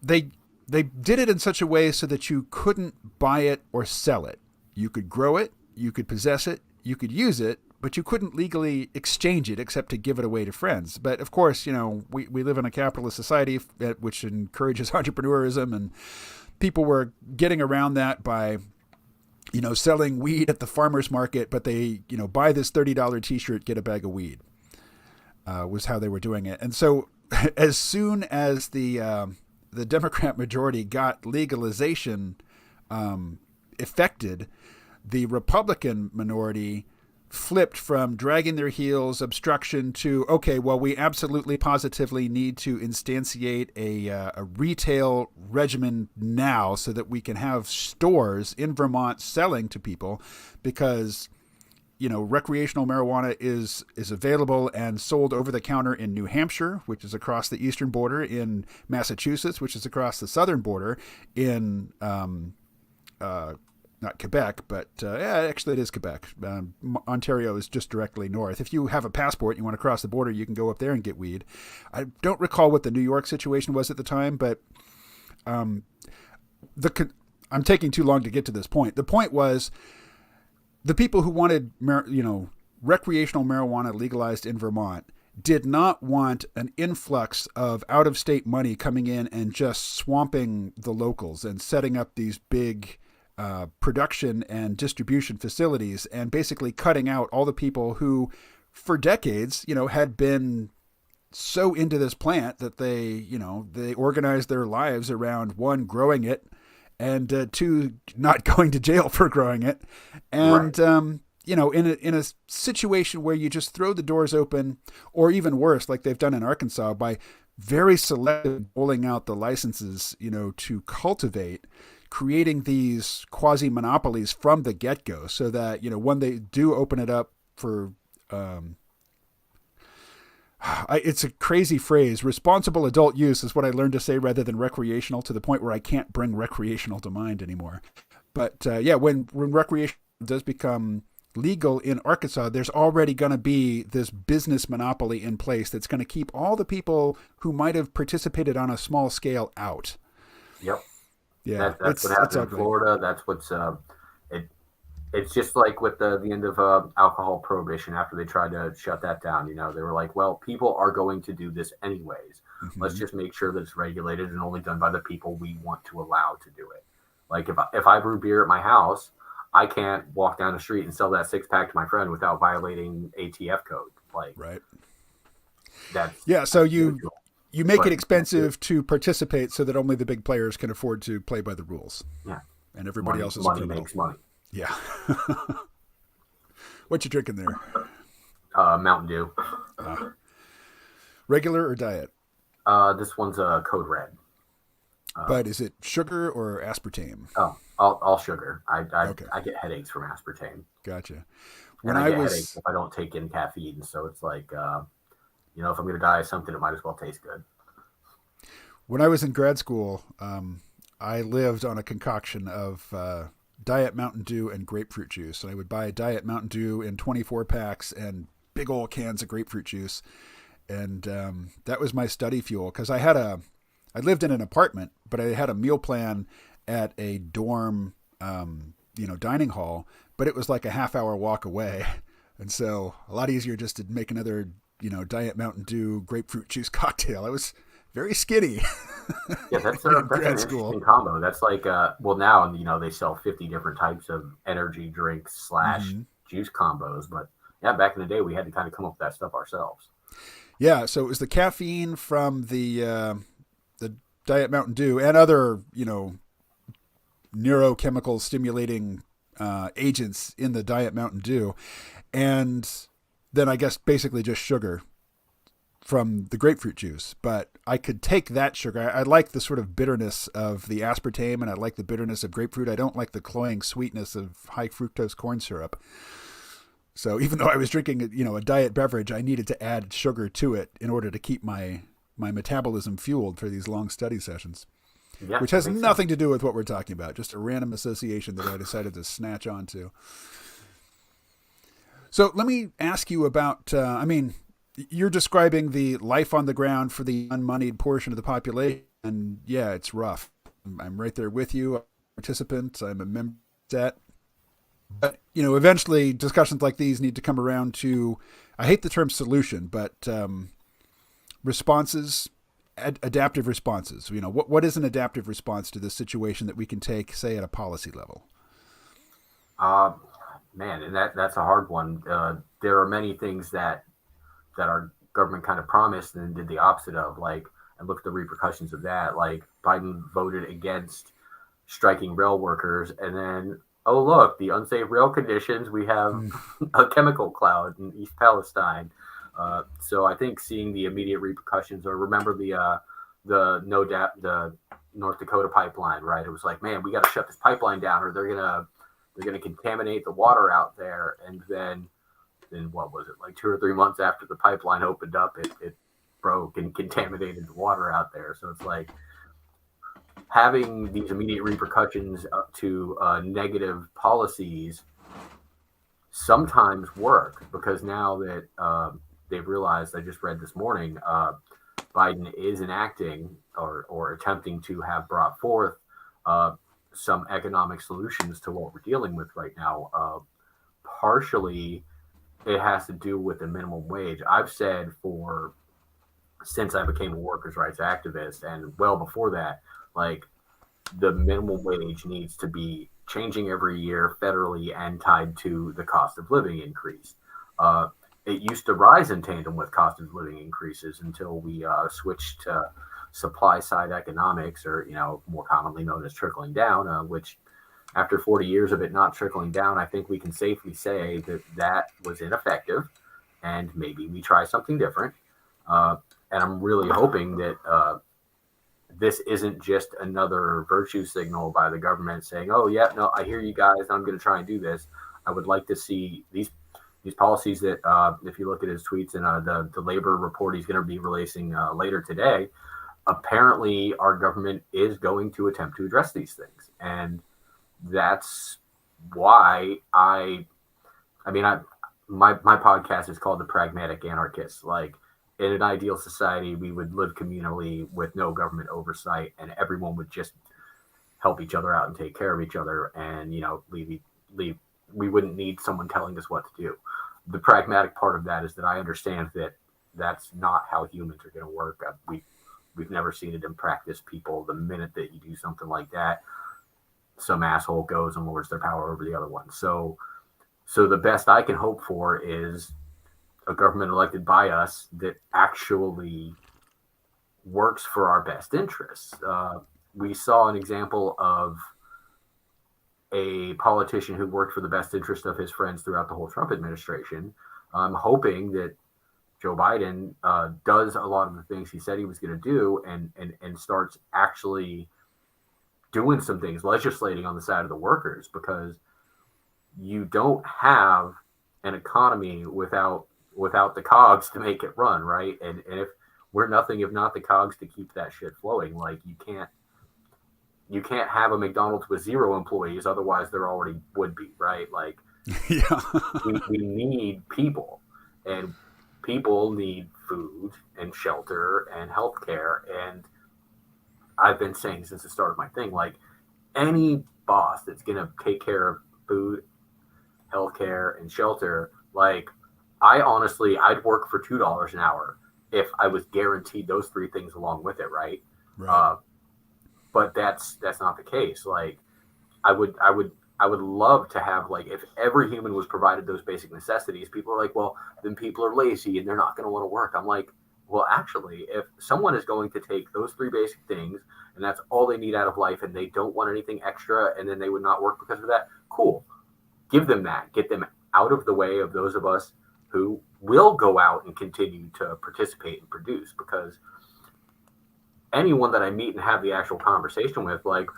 they did it in such a way so that you couldn't buy it or sell it. You could grow it, you could possess it, you could use it, but you couldn't legally exchange it except to give it away to friends. But of course, we live in a capitalist society which encourages entrepreneurism, and people were getting around that by, selling weed at the farmer's market, but they, buy this $30 t-shirt, get a bag of weed, was how they were doing it. And so as soon as the Democrat majority got legalization effected, the Republican minority flipped from dragging their heels, obstruction, to, okay, well, we absolutely positively need to instantiate a retail regimen now so that we can have stores in Vermont selling to people, because, recreational marijuana is available and sold over the counter in New Hampshire, which is across the eastern border, in Massachusetts, which is across the southern border, in not Quebec, but actually it is Quebec. Ontario is just directly north. If you have a passport and you want to cross the border, you can go up there and get weed. I don't recall what the New York situation was at the time, but I'm taking too long to get to this point. The point was, the people who wanted recreational marijuana legalized in Vermont did not want an influx of out-of-state money coming in and just swamping the locals and setting up these big production and distribution facilities, and basically cutting out all the people who, for decades, had been so into this plant that they organized their lives around, 1, growing it, and 2, not going to jail for growing it. And, right. in a situation where you just throw the doors open, or even worse, like they've done in Arkansas, by very selective rolling out the licenses, to cultivate, creating these quasi monopolies from the get go, so that when they do open it up for it's a crazy phrase. Responsible adult use is what I learned to say rather than recreational, to the point where I can't bring recreational to mind anymore. But when recreation does become legal in Arkansas, there's already going to be this business monopoly in place that's going to keep all the people who might have participated on a small scale out. Yep. Yeah, that's what happened in Florida. That's what's it's just like with the end of alcohol prohibition after they tried to shut that down. They were like, well, people are going to do this anyways. Mm-hmm. Let's just make sure that it's regulated and only done by the people we want to allow to do it. Like if I brew beer at my house, I can't walk down the street and sell that 6-pack to my friend without violating ATF code. Like, right. So you make it expensive to participate so that only the big players can afford to play by the rules. Yeah. And everybody else is money makes money. Yeah. What you drinking there? Mountain Dew. Regular or diet? This one's a Code Red. But is it sugar or aspartame? Oh, all sugar. I get headaches from aspartame. Gotcha. When I get headaches if I don't take in caffeine. So it's like, if I'm going to die of something, it might as well taste good. When I was in grad school, I lived on a concoction of Diet Mountain Dew and grapefruit juice. And I would buy Diet Mountain Dew in 24 packs and big old cans of grapefruit juice. And that was my study fuel, because I lived in an apartment, but I had a meal plan at a dorm, dining hall, but it was like a half-hour walk away. And so a lot easier just to make another, Diet Mountain Dew grapefruit juice cocktail. I was very skinny. Yeah, that's an interesting combo. That's like, now, they sell 50 different types of energy drinks / juice combos. But yeah, back in the day, we had to kind of come up with that stuff ourselves. Yeah, so it was the caffeine from the Diet Mountain Dew and other, neurochemical stimulating agents in the Diet Mountain Dew. And then I guess basically just sugar from the grapefruit juice. But I could take that sugar. I like the sort of bitterness of the aspartame, and I like the bitterness of grapefruit. I don't like the cloying sweetness of high fructose corn syrup. So even though I was drinking, a diet beverage, I needed to add sugar to it in order to keep my metabolism fueled for these long study sessions, which has nothing to do with what we're talking about. Just a random association that I decided to snatch onto. So let me ask you about, you're describing the life on the ground for the unmoneyed portion of the population. And yeah, it's rough. I'm right there with you. I'm a participant. I'm a member of that. But, eventually discussions like these need to come around to, I hate the term solution, but responses, adaptive responses. What is an adaptive response to this situation that we can take, say, at a policy level? Man, and that's a hard one. There are many things that our government kind of promised and then did the opposite of, and look at the repercussions of that. Like Biden voted against striking rail workers, and then, oh, look, the unsafe rail conditions, we have a chemical cloud in East Palestine. So I think seeing the immediate repercussions, or remember the North Dakota pipeline, right? It was like, man, we got to shut this pipeline down, or they're gonna contaminate the water out there. And then what was it, like 2 or 3 months after the pipeline opened up, it broke and contaminated the water out there. So it's like having these immediate repercussions up to negative policies sometimes work, because now that they've realized, I just read this morning, Biden is enacting or attempting to have brought forth some economic solutions to what we're dealing with right now. Partially, it has to do with the minimum wage. I've said since I became a workers' rights activist, and well before that, like, the minimum wage needs to be changing every year federally and tied to the cost of living increase. It used to rise in tandem with cost of living increases until we switched to supply side economics, or more commonly known as trickling down, which after 40 years of it not trickling down, I think we can safely say that that was ineffective, and maybe we try something different. Uh, and I'm really hoping that this isn't just another virtue signal by the government saying, "Oh, yeah, no, I hear you guys. I'm going to try and do this." I would like to see these policies that, if you look at his tweets and the labor report he's going to be releasing later today, apparently our government is going to attempt to address these things, and that's why I mean, my podcast is called The Pragmatic Anarchist. Like, in an ideal society, we would live communally with no government oversight, and everyone would just help each other out and take care of each other, and leave. We wouldn't need someone telling us what to do. The pragmatic part of that is that I understand that that's not how humans are going to work. We've never seen it in practice. People, the minute that you do something like that, some asshole goes and lords their power over the other one. So the best I can hope for is a government elected by us that actually works for our best interests. We saw an example of a politician who worked for the best interest of his friends throughout the whole Trump administration. I'm hoping that Joe Biden does a lot of the things he said he was going to do, and starts actually doing some things, legislating on the side of the workers, because you don't have an economy without the cogs to make it run, right? And if we're nothing if not the cogs to keep that shit flowing, like you can't have a McDonald's with 0 employees, otherwise there already would be, right? Like, Yeah. we need people, and people need food and shelter and healthcare. And I've been saying since the start of my thing, like, any boss that's going to take care of food, healthcare, and shelter, like, I'd work for $2 an hour if I was guaranteed those 3 things along with it, right? Right. But that's not the case. Like, I would love to have, like, if every human was provided those basic necessities. People are like, well, then people are lazy and they're not going to want to work. I'm like, well, actually, if someone is going to take those 3 basic things and that's all they need out of life, and they don't want anything extra, and then they would not work because of that, cool. Give them that. Get them out of the way of those of us who will go out and continue to participate and produce. Because anyone that I meet and have the actual conversation with, like,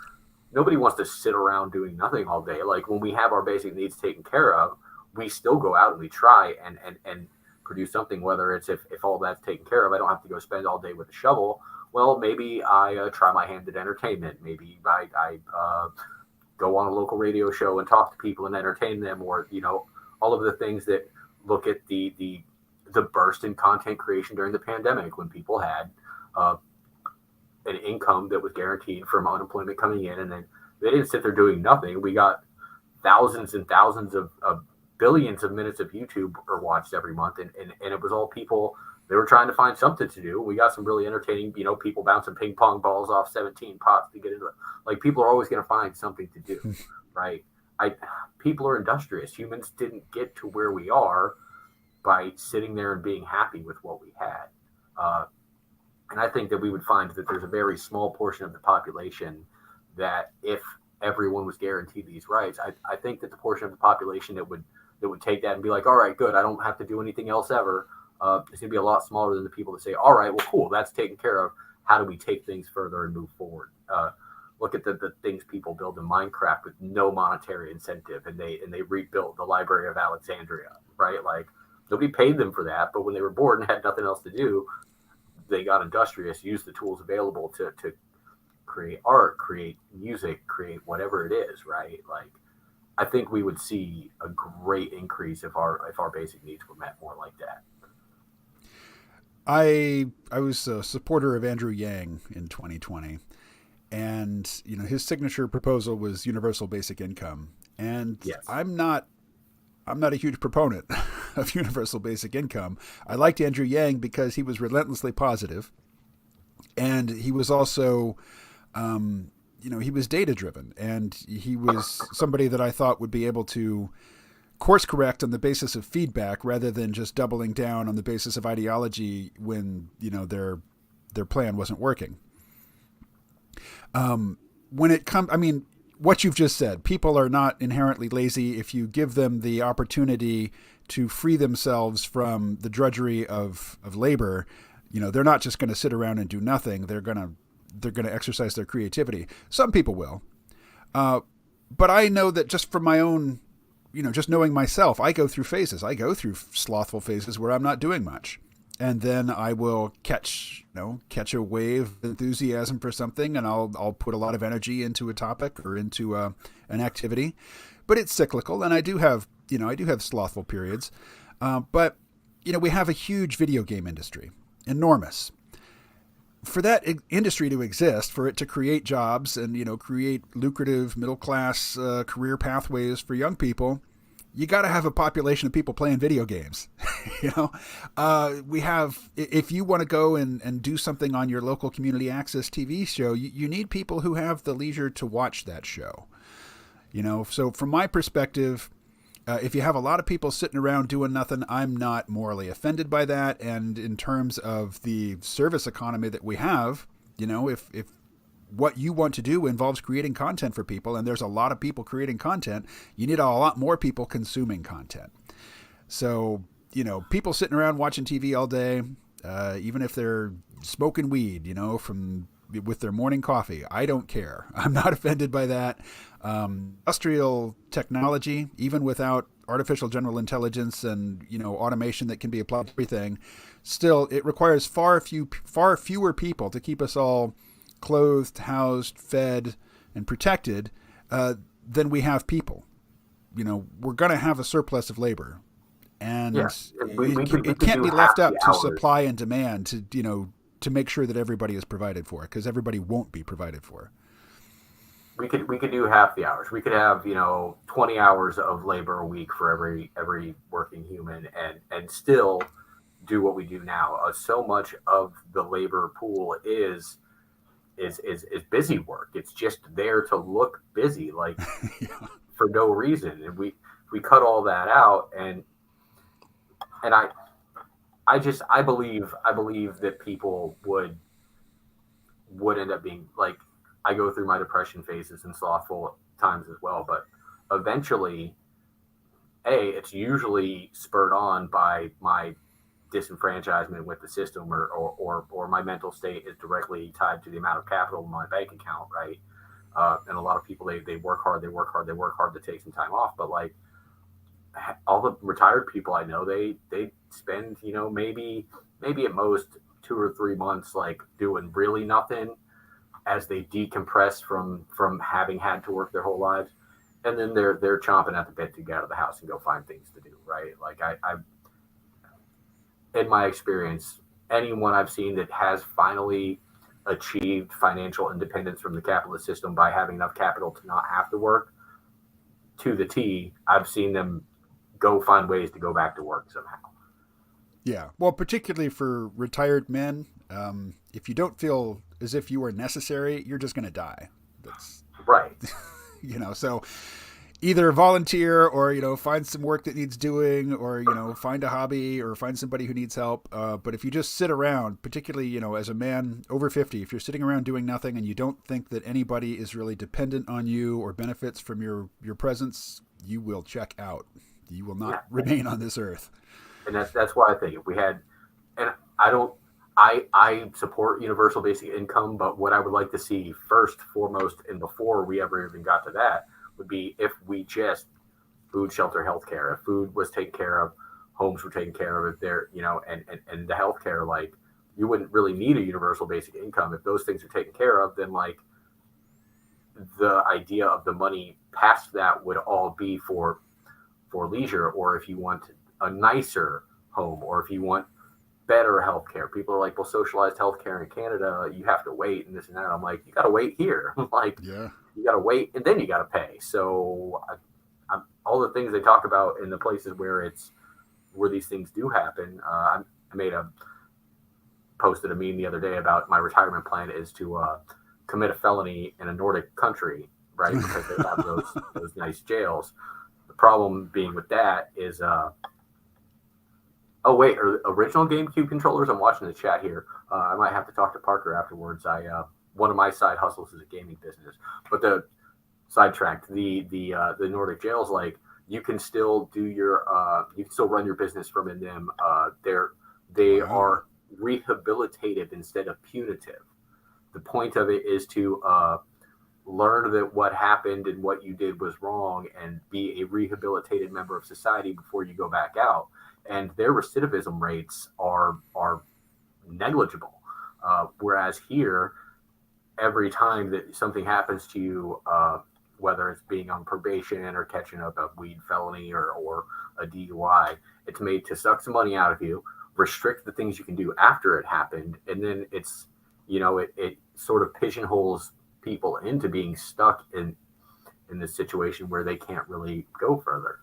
nobody wants to sit around doing nothing all day. Like, when we have our basic needs taken care of, we still go out and we try and produce something. Whether it's if all that's taken care of, I don't have to go spend all day with a shovel. Well, maybe I try my hand at entertainment. Maybe I go on a local radio show and talk to people and entertain them, or all of the things that look at the burst in content creation during the pandemic, when people had an income that was guaranteed from unemployment coming in, and then they didn't sit there doing nothing. We got thousands and thousands of billions of minutes of YouTube are watched every month, and it was all people. They were trying to find something to do. We got some really entertaining, people bouncing ping pong balls off 17 pots to get into it. Like, people are always going to find something to do, right? People are industrious. Humans didn't get to where we are by sitting there and being happy with what we had. And I think that we would find that there's a very small portion of the population that, if everyone was guaranteed these rights, I think that the portion of the population that would take that and be like, all right, good, I don't have to do anything else ever, it's going to be a lot smaller than the people that say, all right, well, cool, that's taken care of. How do we take things further and move forward? Look at the things people build in Minecraft with no monetary incentive, and they rebuilt the Library of Alexandria, right? Like, nobody paid them for that, but when they were bored and had nothing else to do, they got industrious, used the tools available to create art, create music, create whatever it is, right? Like, I think we would see a great increase if our basic needs were met more like that. I was a supporter of Andrew Yang in 2020, and his signature proposal was universal basic income. And Yes. I'm not a huge proponent of universal basic income. I liked Andrew Yang because he was relentlessly positive, and he was also, he was data driven, and he was somebody that I thought would be able to course correct on the basis of feedback rather than just doubling down on the basis of ideology when their plan wasn't working. When what you've just said. People are not inherently lazy. If you give them the opportunity to free themselves from the drudgery of labor, they're not just going to sit around and do nothing. They're going to exercise their creativity. Some people will. But I know that just from my own, just knowing myself, I go through phases. I go through slothful phases where I'm not doing much. And then I will catch a wave of enthusiasm for something, and I'll put a lot of energy into a topic or into an activity. But it's cyclical, and I do have slothful periods. But we have a huge video game industry, enormous. For that industry to exist, for it to create jobs and create lucrative middle class career pathways for young people, you got to have a population of people playing video games. We have, if you want to go and do something on your local community access TV show, you need people who have the leisure to watch that show. So from my perspective, if you have a lot of people sitting around doing nothing, I'm not morally offended by that. And in terms of the service economy that we have, if what you want to do involves creating content for people, and there's a lot of people creating content, you need a lot more people consuming content. So, people sitting around watching TV all day, even if they're smoking weed, with their morning coffee, I don't care. I'm not offended by that. Industrial technology, even without artificial general intelligence and automation that can be applied to everything, still it requires far fewer people to keep us all clothed, housed, fed, and protected than we have people. We're going to have a surplus of labor, and it can't be left up to supply and demand to make sure that everybody is provided for, because everybody won't be provided for. We could do half the hours. We could have 20 hours of labor a week for every working human, and still do what we do now. So much of the labor pool is busy work. It's just there to look busy, like yeah. For no reason. And we cut all that out, and I believe that people would end up being like, I go through my depression phases and slothful times as well, but eventually, it's usually spurred on by my disenfranchisement with the system, or my mental state is directly tied to the amount of capital in my bank account, right? And a lot of people, they work hard to take some time off, but like all the retired people I know, they spend maybe at most 2 or 3 months like doing really nothing as they decompress from having had to work their whole lives, and then they're chomping at the bit to get out of the house and go find things to do, right? Like I in my experience, anyone I've seen that has finally achieved financial independence from the capitalist system by having enough capital to not have to work, to the T, I've seen them go find ways to go back to work somehow. Yeah. Well, particularly for retired men, if you don't feel as if you are necessary, you're just going to die. That's right. So either volunteer or, find some work that needs doing, or, find a hobby or find somebody who needs help. But if you just sit around, particularly, as a man over 50, if you're sitting around doing nothing and you don't think that anybody is really dependent on you or benefits from your presence, you will check out. You will not remain on this earth. And that's why I think if we had, and I support universal basic income, but what I would like to see first, foremost, and before we ever even got to that, would be if we just food, shelter, healthcare. If food was taken care of, homes were taken care of, if they're, and the healthcare, like, you wouldn't really need a universal basic income. If those things are taken care of, then like the idea of the money past that would all be for leisure, or if you want a nicer home, or if you want better healthcare. People are like, well, socialized healthcare in Canada, you have to wait and this and that. I'm like, you got to wait here. Like, yeah. You got to wait and then you got to pay. So all the things they talk about in the places where these things do happen. I posted a meme the other day about my retirement plan is to commit a felony in a Nordic country, right? Because they have those nice jails. The problem being with that is, original GameCube controllers. I'm watching the chat here. I might have to talk to Parker afterwards. One of my side hustles is a gaming business, but sidetracked. The Nordic jails, like you can still do your you can still run your business from in them. They Wow. are rehabilitative instead of punitive. The point of it is to learn that what happened and what you did was wrong and be a rehabilitated member of society before you go back out. And their recidivism rates are negligible. Whereas here, every time that something happens to you, whether it's being on probation or catching up a weed felony or a DUI, it's made to suck some money out of you, restrict the things you can do after it happened, and then it's it sort of pigeonholes people into being stuck in this situation where they can't really go further.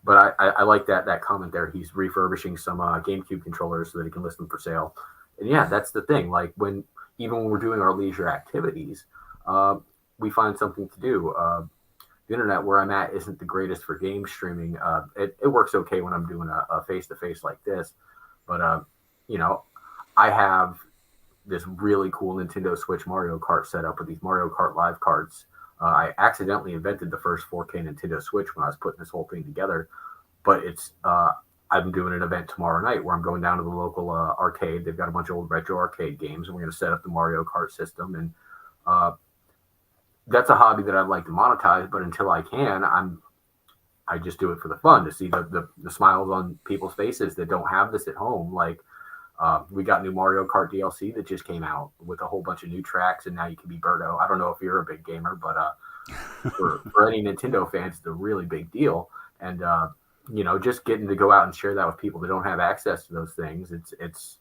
But I like that comment there. He's refurbishing some GameCube controllers so that he can list them for sale. And yeah, that's the thing. Like even when we're doing our leisure activities, we find something to do. The internet where I'm at isn't the greatest for game streaming. It works okay when I'm doing a face-to-face like this. But, I have this really cool Nintendo Switch Mario Kart set up with these Mario Kart Live carts. I accidentally invented the first 4K Nintendo Switch when I was putting this whole thing together. But I'm doing an event tomorrow night where I'm going down to the local arcade. They've got a bunch of old retro arcade games, and we're going to set up the Mario Kart system. And that's a hobby that I'd like to monetize, but until I can, I just do it for the fun, to see the smiles on people's faces that don't have this at home. Like we got new Mario Kart DLC that just came out with a whole bunch of new tracks, and now you can be Birdo. I don't know if you're a big gamer, but for any Nintendo fans, it's a really big deal. And just getting to go out and share that with people that don't have access to those things, it's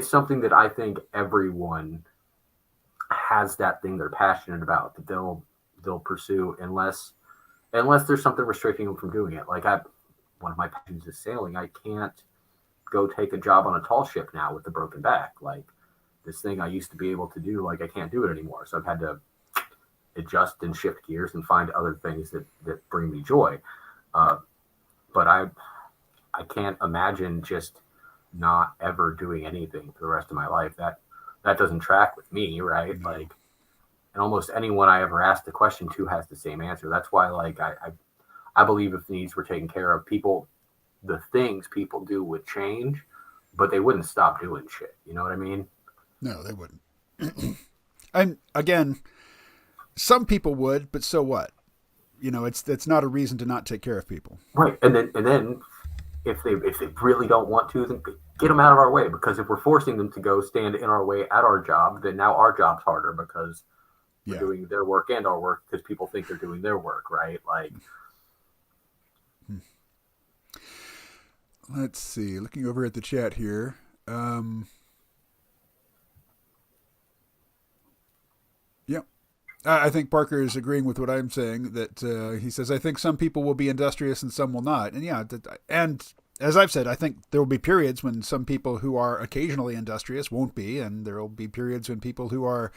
something that I think everyone has that thing they're passionate about that they'll pursue unless there's something restricting them from doing it. Like one of my passions is sailing. I can't go take a job on a tall ship now with a broken back. Like this thing I used to be able to do, like I can't do it anymore. So I've had to adjust and shift gears and find other things that bring me joy. But I can't imagine just not ever doing anything for the rest of my life. That doesn't track with me, right? No. Like, and almost anyone I ever asked the question to has the same answer. That's why, like, I believe if needs were taken care of, the things people do would change, but they wouldn't stop doing shit. You know what I mean? No, they wouldn't. And again, some people would, but so what? It's not a reason to not take care of people. Right. And then if they really don't want to, then get them out of our way. Because if we're forcing them to go stand in our way at our job, then now our job's harder because we're doing their work and our work because people think they're doing their work, right? Like, let's see. Looking over at the chat here. Yep. I think Parker is agreeing with what I'm saying, that he says, I think some people will be industrious and some will not. And yeah, and as I've said, I think there will be periods when some people who are occasionally industrious won't be, and there will be periods when people who are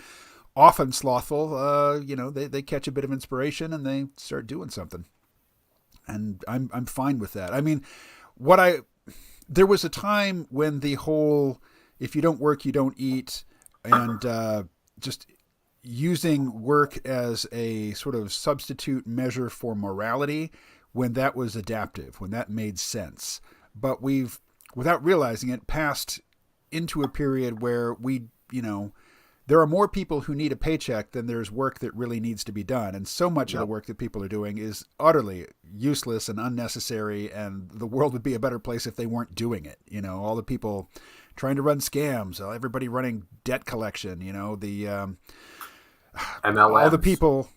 often slothful, they catch a bit of inspiration and they start doing something. And I'm fine with that. I mean, there was a time when the whole, if you don't work, you don't eat, and just using work as a sort of substitute measure for morality, when that was adaptive, when that made sense. But we've, without realizing it, passed into a period where there are more people who need a paycheck than there's work that really needs to be done. And so much of the work that people are doing is utterly useless and unnecessary, and the world would be a better place if they weren't doing it. All the people trying to run scams, everybody running debt collection, the MLMs. all the people,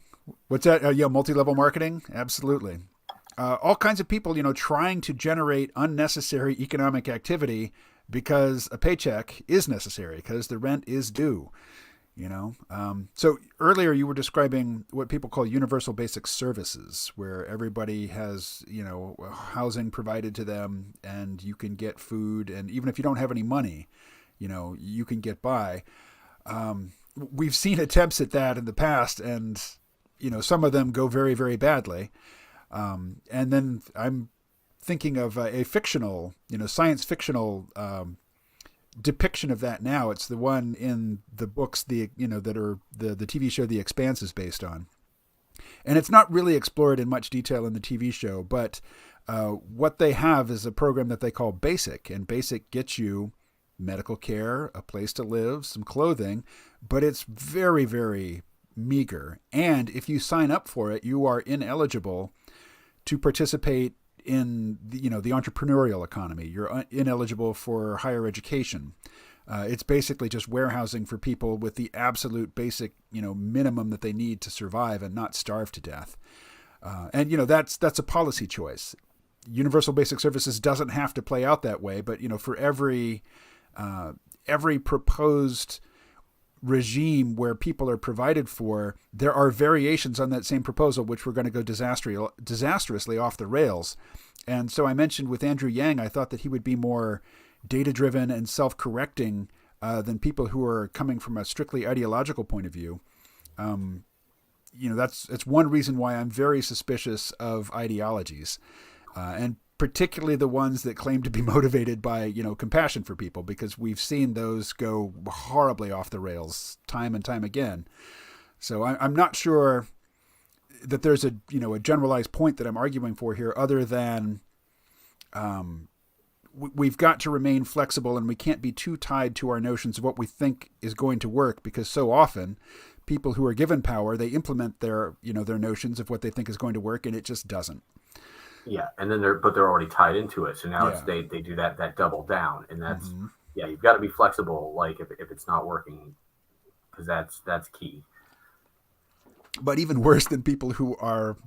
what's that? Multi-level marketing. Absolutely. All kinds of people, trying to generate unnecessary economic activity because a paycheck is necessary, because the rent is due. So earlier you were describing what people call universal basic services, where everybody has, housing provided to them, and you can get food, and even if you don't have any money, you can get by. We've seen attempts at that in the past, and some of them go very, very badly. And then I'm thinking of a fictional, science fictional depiction of that now. It's the one in the books, that are the TV show The Expanse is based on. And it's not really explored in much detail in the TV show, but what they have is a program that they call BASIC, and BASIC gets you medical care, a place to live, some clothing, but it's very, very meager. And if you sign up for it, you are ineligible to participate in the entrepreneurial economy. You're ineligible for higher education. It's basically just warehousing for people with the absolute basic, minimum that they need to survive and not starve to death. And that's a policy choice. Universal basic services doesn't have to play out that way, but for every proposed regime where people are provided for, there are variations on that same proposal which were going to go disastrously off the rails. And so I mentioned with Andrew Yang, I thought that he would be more data-driven and self-correcting than people who are coming from a strictly ideological point of view. It's one reason why I'm very suspicious of ideologies, and particularly the ones that claim to be motivated by, compassion for people, because we've seen those go horribly off the rails time and time again. So I'm not sure that there's a generalized point that I'm arguing for here, other than we've got to remain flexible, and we can't be too tied to our notions of what we think is going to work, because so often people who are given power, they implement their notions of what they think is going to work, and it just doesn't. Yeah, and then they're already tied into it. So now they do that double down, and that's you've got to be flexible. Like if it's not working, because that's key. But even worse than people who are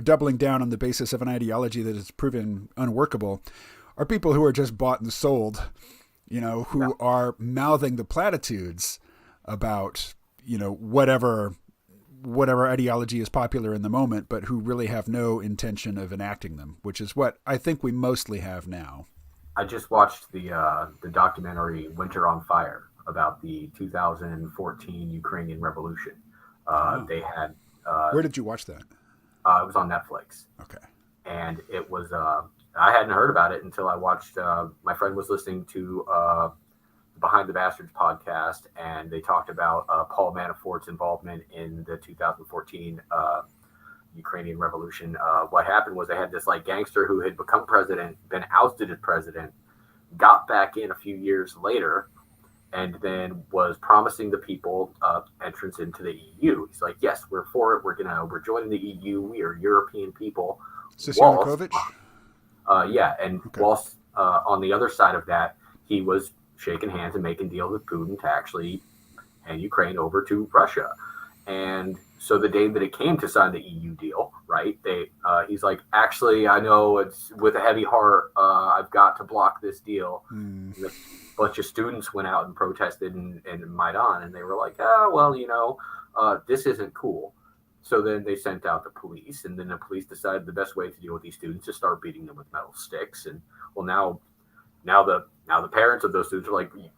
doubling down on the basis of an ideology that is proven unworkable are people who are just bought and sold, who are mouthing the platitudes about whatever ideology is popular in the moment, but who really have no intention of enacting them, which is what I think we mostly have now. I just watched the documentary Winter on Fire about the 2014 Ukrainian Revolution. They had... Where did you watch that? It was on Netflix. Okay. And it was... I hadn't heard about it until I watched... my friend was listening to Behind the Bastards podcast, and they talked about Paul Manafort's involvement in the 2014 Ukrainian Revolution. What happened was they had this gangster who had become president, been ousted as president, got back in a few years later, and then was promising the people entrance into the EU. He's like, "Yes, we're for it. We're joining the EU. We are European people." Is this Yanukovych? Yeah, and whilst on the other side of that, he was shaking hands and making deals with Putin to actually hand Ukraine over to Russia. And so the day that it came to sign the EU deal, right, he's like, "Actually, I know it's with a heavy heart, I've got to block this deal." And a bunch of students went out and protested in Maidan, and they were like, this isn't cool. So then they sent out the police, and then the police decided the best way to deal with these students is start beating them with metal sticks. And now the parents of those students are like, "You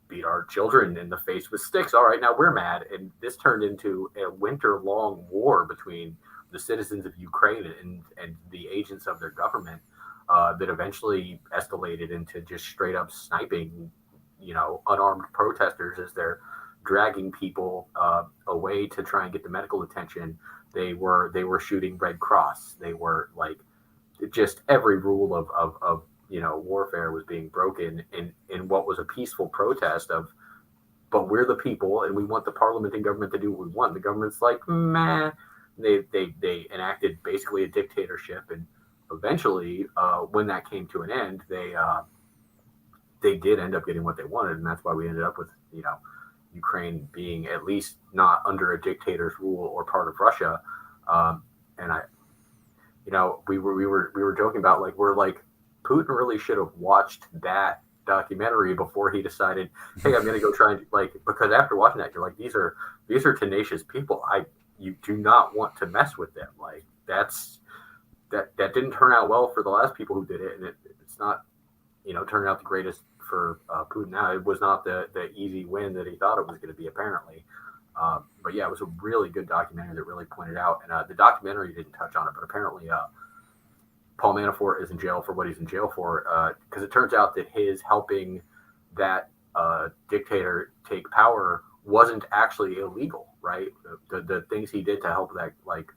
beat our children in the face with sticks. All right, now we're mad." And this turned into a winter-long war between the citizens of Ukraine and the agents of their government that eventually escalated into just straight-up sniping, unarmed protesters as they're dragging people away to try and get the medical attention. They were shooting Red Cross. They were just every rule of warfare was being broken in what was a peaceful protest of, but we're the people and we want the parliament and government to do what we want. The government's like, meh. They enacted basically a dictatorship, and eventually, when that came to an end, they did end up getting what they wanted, and that's why we ended up with Ukraine being at least not under a dictator's rule or part of Russia. And we were joking about Putin really should have watched that documentary before he decided, hey, I'm going to go try and because after watching that, you're like, these are tenacious people. You do not want to mess with them. That didn't turn out well for the last people who did it. And it's not, turning out the greatest for Putin now. It was not the easy win that he thought it was going to be, apparently. But yeah, it was a really good documentary that really pointed out, and the documentary didn't touch on it, but apparently Paul Manafort is in jail for what he's in jail for, because it turns out that his helping that dictator take power wasn't actually illegal, right? The things he did to help that, like,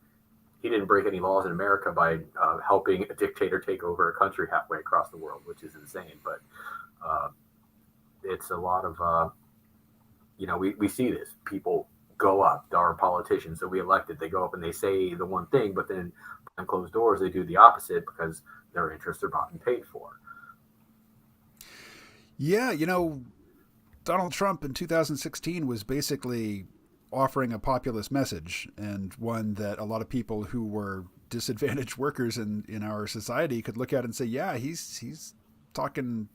he didn't break any laws in America by helping a dictator take over a country halfway across the world, which is insane. But uh, it's a lot of, we see this. People go up, our politicians that we elected, they go up and they say the one thing, but then behind closed doors, they do the opposite because their interests are bought and paid for. Yeah, Donald Trump in 2016 was basically offering a populist message, and one that a lot of people who were disadvantaged workers in our society could look at and say, yeah, he's talking,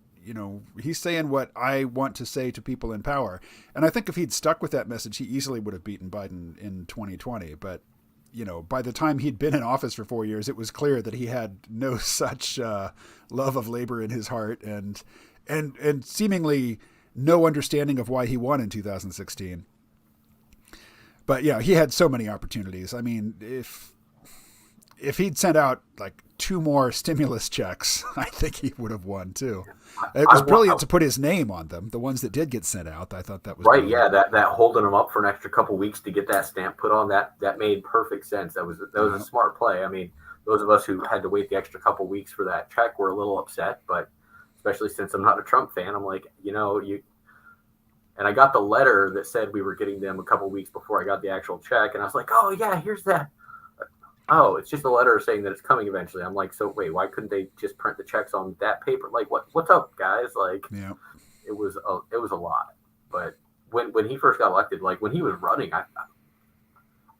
he's saying what I want to say to people in power. And I think if he'd stuck with that message, he easily would have beaten Biden in 2020. But by the time he'd been in office for 4 years, it was clear that he had no such love of labor in his heart, and seemingly no understanding of why he won in 2016. But yeah, he had so many opportunities. I mean, if he'd sent out like 2 more stimulus checks, I think he would have won too. It was brilliant to put his name on them. The ones that did get sent out, I thought that was right. brilliant. Yeah, that holding them up for an extra couple weeks to get that stamp put on, that made perfect sense. That was a smart play. I mean, those of us who had to wait the extra couple weeks for that check were a little upset, but especially since I'm not a Trump fan, I'm like, and I got the letter that said we were getting them a couple weeks before I got the actual check, and I was like, oh yeah, here's that. Oh, it's just a letter saying that it's coming eventually. I'm like, so wait, why couldn't they just print the checks on that paper? Like, what's up, guys? Like, yeah. It was a lot. But when he first got elected, like when he was running,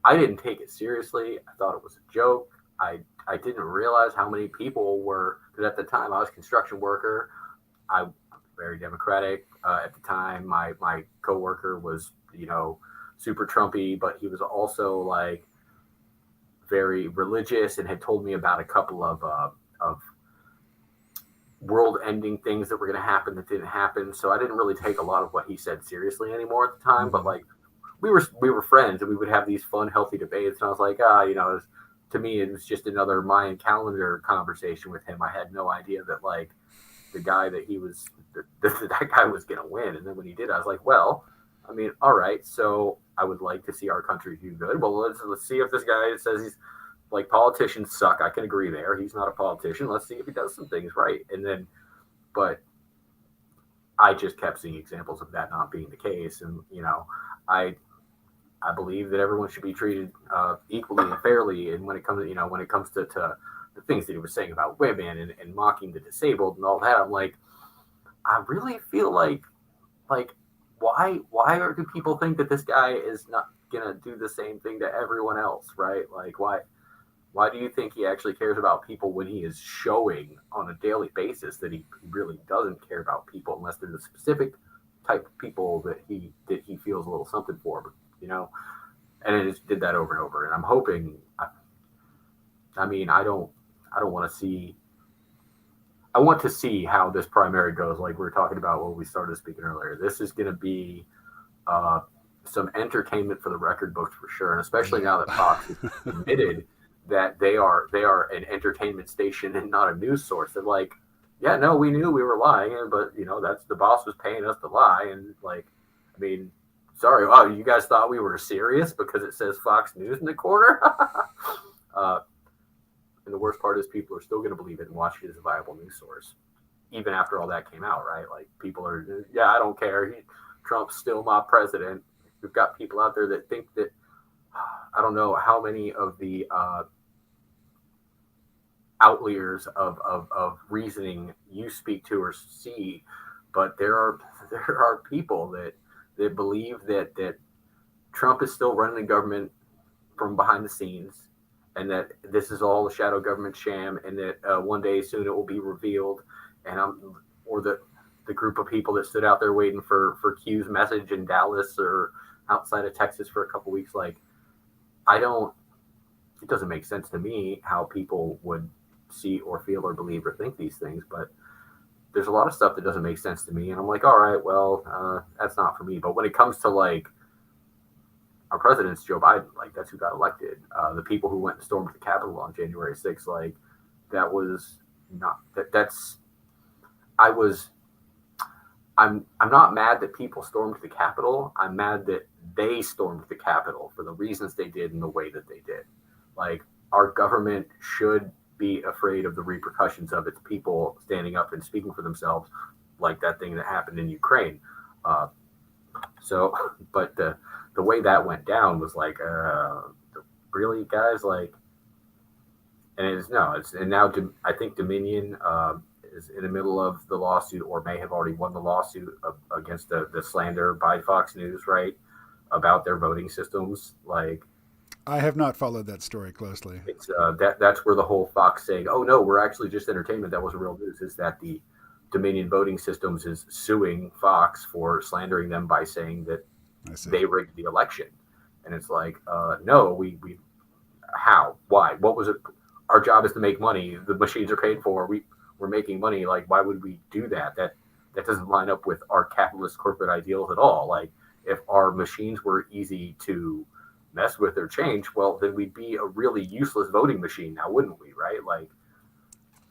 I didn't take it seriously. I thought it was a joke. I didn't realize how many people were, because at the time I was a construction worker. I very Democratic at the time. My coworker was, super Trumpy, but he was also like very religious and had told me about a couple of world-ending things that were going to happen that didn't happen. So I didn't really take a lot of what he said seriously anymore at the time. Mm-hmm. But like we were friends, and we would have these fun, healthy debates. And I was like, to me, it was just another Mayan calendar conversation with him. I had no idea that like the guy that he was, that guy was going to win. And then when he did, I was like, well, I mean, all right. So I would like to see our country do good. Well, let's see if this guy says he's like, politicians suck. I can agree there. He's not a politician. Let's see if he does some things right. And then, but I just kept seeing examples of that not being the case. And, I believe that everyone should be treated equally and fairly. And when it comes to the things that he was saying about women and mocking the disabled and all that, I'm like, I really feel like why do people think that this guy is not gonna do the same thing to everyone else, right? Like why do you think he actually cares about people when he is showing on a daily basis that he really doesn't care about people unless they're the specific type of people that he feels a little something for, but, and it just did that over and over. And I'm hoping, I mean, I don't want to see. I want to see how this primary goes. Like we were talking about when we started speaking earlier, this is going to be some entertainment for the record books for sure, and especially now that Fox has admitted that they are an entertainment station and not a news source. They're like, yeah, no, we knew we were lying, but that's the boss was paying us to lie, and like, I mean, sorry, wow, you guys thought we were serious because it says Fox News in the corner. And the worst part is people are still going to believe it and watch it as a viable news source, even after all that came out, right? Like people are, yeah, I don't care. Trump's still my president. We've got people out there that think that, I don't know how many of the outliers of reasoning you speak to or see, but there are people that believe that Trump is still running the government from behind the scenes, and that this is all a shadow government sham, and that one day soon it will be revealed. And or the group of people that stood out there waiting for Q's message in Dallas or outside of Texas for a couple weeks, like, it doesn't make sense to me how people would see or feel or believe or think these things. But there's a lot of stuff that doesn't make sense to me. And I'm like, all right, well, that's not for me. But when it comes to like, our president's Joe Biden, like that's who got elected. The people who went and stormed the Capitol on January 6th, like that was not that's. I'm not mad that people stormed the Capitol. I'm mad that they stormed the Capitol for the reasons they did and the way that they did. Like, our government should be afraid of the repercussions of its people standing up and speaking for themselves, like that thing that happened in Ukraine. Uh, so, but the way that went down was like, really, guys, like, and it's no, it's and now I think Dominion is in the middle of the lawsuit, or may have already won the lawsuit against the slander by Fox News, right, about their voting systems. Like, I have not followed that story closely. it's that's where the whole Fox saying, "Oh no, we're actually just entertainment. That wasn't real news." Is that the Dominion Voting Systems is suing Fox for slandering them by saying that they rigged the election, and it's like, no, we how, why, what was it? Our job is to make money. The machines are paid for. We're making money. Like, why would we do that? That doesn't line up with our capitalist corporate ideals at all. Like, if our machines were easy to mess with or change, well, then we'd be a really useless voting machine now, wouldn't we? Right? Like,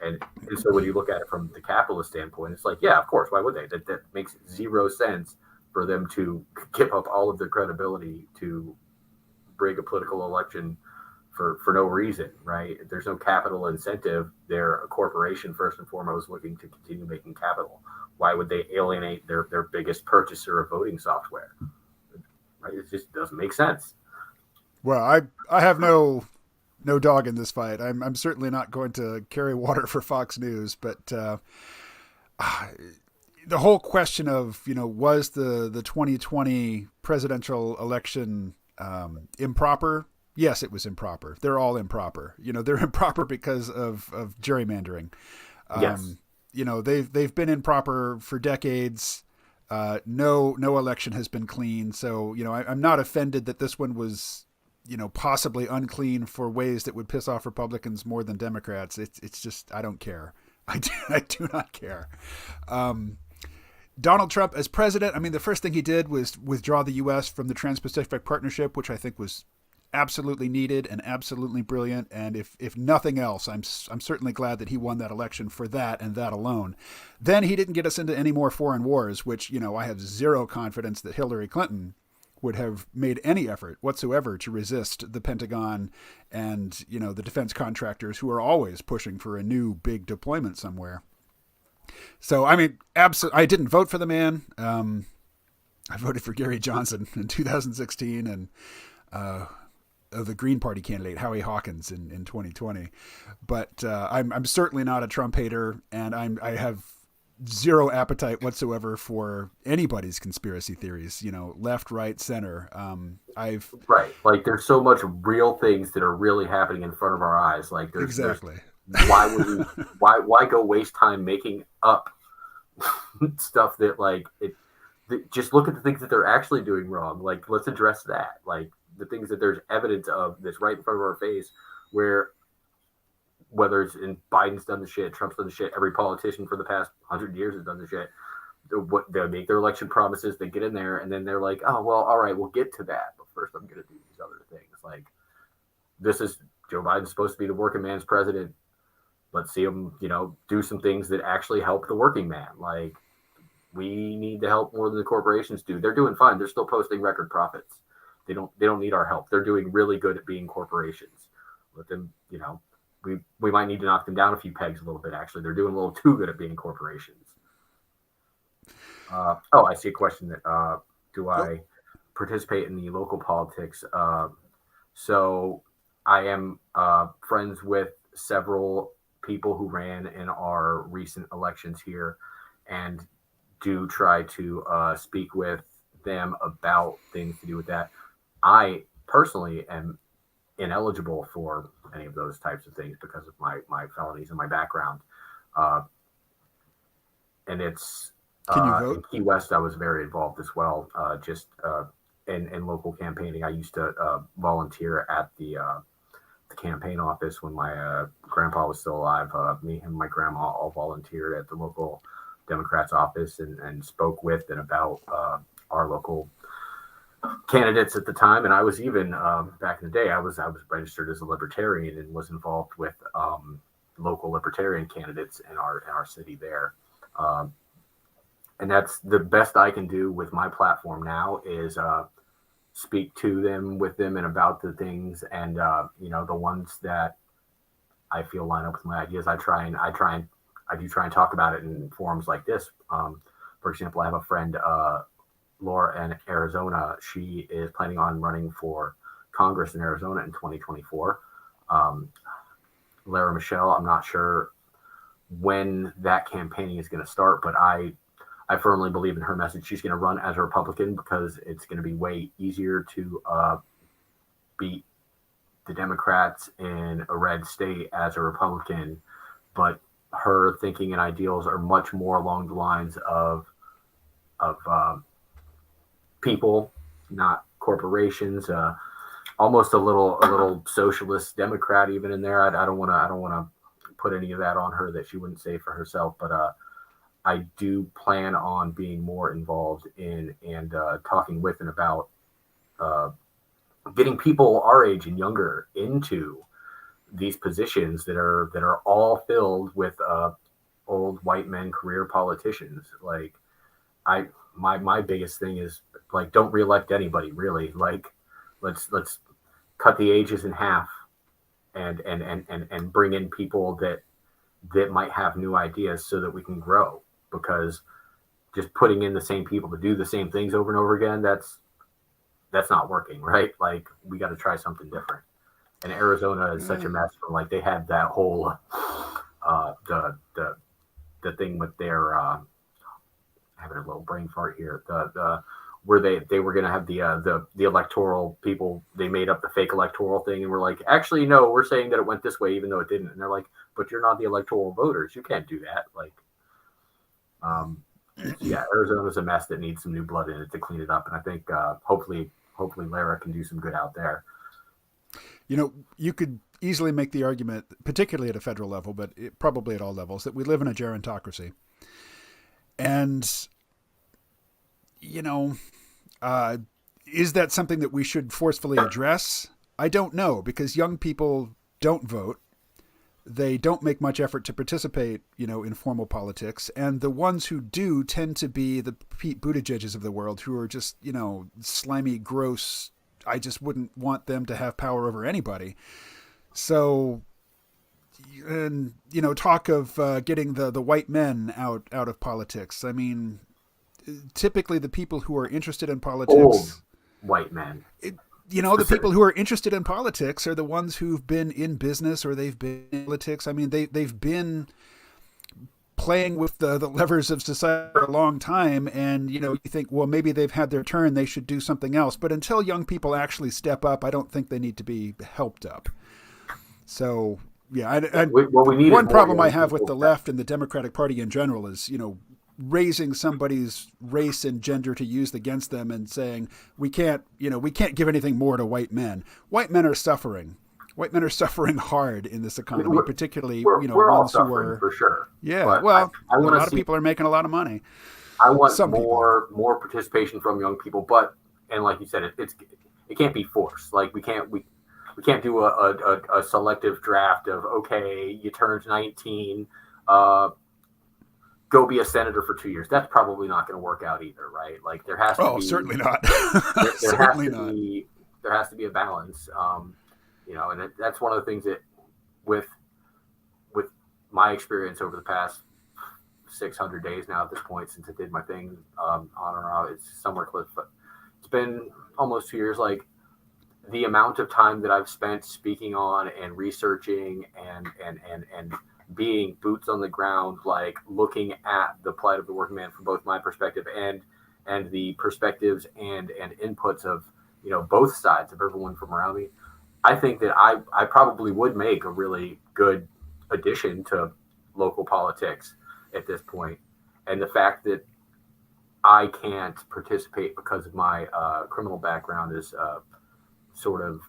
and so when you look at it from the capitalist standpoint, it's like, yeah, of course, why would they? That makes zero sense for them to give up all of their credibility to rig a political election for no reason, right? There's no capital incentive. They're a corporation first and foremost looking to continue making capital. Why would they alienate their biggest purchaser of voting software? Right? It just doesn't make sense. Well, I have no dog in this fight. I'm certainly not going to carry water for Fox News, but the whole question of, was the 2020 presidential election improper? Yes, it was improper. They're all improper. They're improper because of gerrymandering. Yes. They've been improper for decades. No election has been clean. So, I'm not offended that this one was, possibly unclean for ways that would piss off Republicans more than Democrats. It's just, I don't care. I do not care. Donald Trump as president, I mean, the first thing he did was withdraw the U.S. from the Trans-Pacific Partnership, which I think was absolutely needed and absolutely brilliant. And if nothing else, I'm certainly glad that he won that election for that and that alone. Then he didn't get us into any more foreign wars, which, I have zero confidence that Hillary Clinton would have made any effort whatsoever to resist the Pentagon and, the defense contractors who are always pushing for a new big deployment somewhere. So, I mean, I didn't vote for the man. I voted for Gary Johnson in 2016 and the Green Party candidate, Howie Hawkins, in 2020. But I'm certainly not a Trump hater, and I have zero appetite whatsoever for anybody's conspiracy theories, left, right, center. Right. Like, there's so much real things that are really happening in front of our eyes. Like, exactly. Why would we? Why go waste time making up stuff that, like, just look at the things that they're actually doing wrong. Like, let's address that. Like, the things that there's evidence of that's right in front of our face, where whether it's in Biden's done the shit, Trump's done the shit, every politician for the past 100 years has done the shit. What they make their election promises, they get in there, and then they're like, oh well, all right, we'll get to that, but first I'm going to do these other things. Like, this is Joe Biden's supposed to be the working man's president. Let's see him, do some things that actually help the working man. Like, we need to help more than the corporations do. They're doing fine. They're still posting record profits. They don't need our help. They're doing really good at being corporations. Let them, we might need to knock them down a few pegs a little bit. Actually, they're doing a little too good at being corporations. I see a question that do I participate in the local politics? So I am friends with several people who ran in our recent elections here, and do try to speak with them about things to do with that. I personally am ineligible for any of those types of things because of my felonies and my background. And it's Can you vote? in Key West, I was very involved as well. In local campaigning, I used to volunteer at the campaign office when my grandpa was still alive. Me and my grandma all volunteered at the local Democrats office and spoke with and about our local candidates at the time. And I was even back in the day, I was registered as a libertarian and was involved with local libertarian candidates in our city there. And that's the best I can do with my platform now is speak to them, with them, and about the things, and the ones that I feel line up with my ideas. I do try and talk about it in forums like this. For example, I have a friend, Laura, in Arizona. She is planning on running for Congress in Arizona in 2024. Lara Michelle, I'm not sure when that campaigning is going to start, but I firmly believe in her message. She's going to run as a Republican because it's going to be way easier to beat the Democrats in a red state as a Republican. But her thinking and ideals are much more along the lines of people, not corporations. Almost a little socialist Democrat even in there. I don't want to put any of that on her that she wouldn't say for herself, but I do plan on being more involved in and talking with and about getting people our age and younger into these positions that are all filled with old white men career politicians. Like my biggest thing is like don't reelect anybody really. Like let's cut the ages in half and bring in people that might have new ideas so that we can grow, because just putting in the same people to do the same things over and over again, that's not working, right? Like we got to try something different. And Arizona is such a mess. From like they had that whole the thing with their having a little brain fart here. The where they were going to have the electoral people. They made up the fake electoral thing, and we're like, actually, no, we're saying that it went this way, even though it didn't. And they're like, but you're not the electoral voters. You can't do that. Like, yeah, Arizona's a mess that needs some new blood in it to clean it up. And I think hopefully Lara can do some good out there. You know, you could easily make the argument, particularly at a federal level, but probably at all levels, that we live in a gerontocracy. And, you know, is that something that we should forcefully address? I don't know, because young people don't vote. They don't make much effort to participate, in formal politics. And the ones who do tend to be the Pete Buttigiegs of the world, who are just, slimy, gross. I just wouldn't want them to have power over anybody. So, and, talk of getting the white men out of politics. I mean, typically the people who are interested in politics... Old white men. The people who are interested in politics are the ones who've been in business or they've been in politics. I mean, they've been playing with the levers of society for a long time. And, you think, well, maybe they've had their turn. They should do something else. But until young people actually step up, I don't think they need to be helped up. So, yeah. What we need one problem I have with the left and the Democratic Party in general is, raising somebody's race and gender to use against them and saying we can't give anything more to white men. White men are suffering. White men are suffering hard in this economy, particularly we're all ones who are for sure. Yeah, but well, a lot of people are making a lot of money. I want more participation from young people, and like you said, it can't be forced. Like we can't do a selective draft of okay, you turned 19. Go be a senator for 2 years. That's probably not going to work out either, right? Like there has to be. Certainly not. There has to be a balance, and that's one of the things that with my experience over the past 600 days now at this point since I did my thing on or off, it's somewhere close, but it's been almost 2 years. Like the amount of time that I've spent speaking on and researching and being boots on the ground, like looking at the plight of the working man from both my perspective and the perspectives and inputs of both sides of everyone from around me, I think that I probably would make a really good addition to local politics at this point. And the fact that I can't participate because of my criminal background is sort of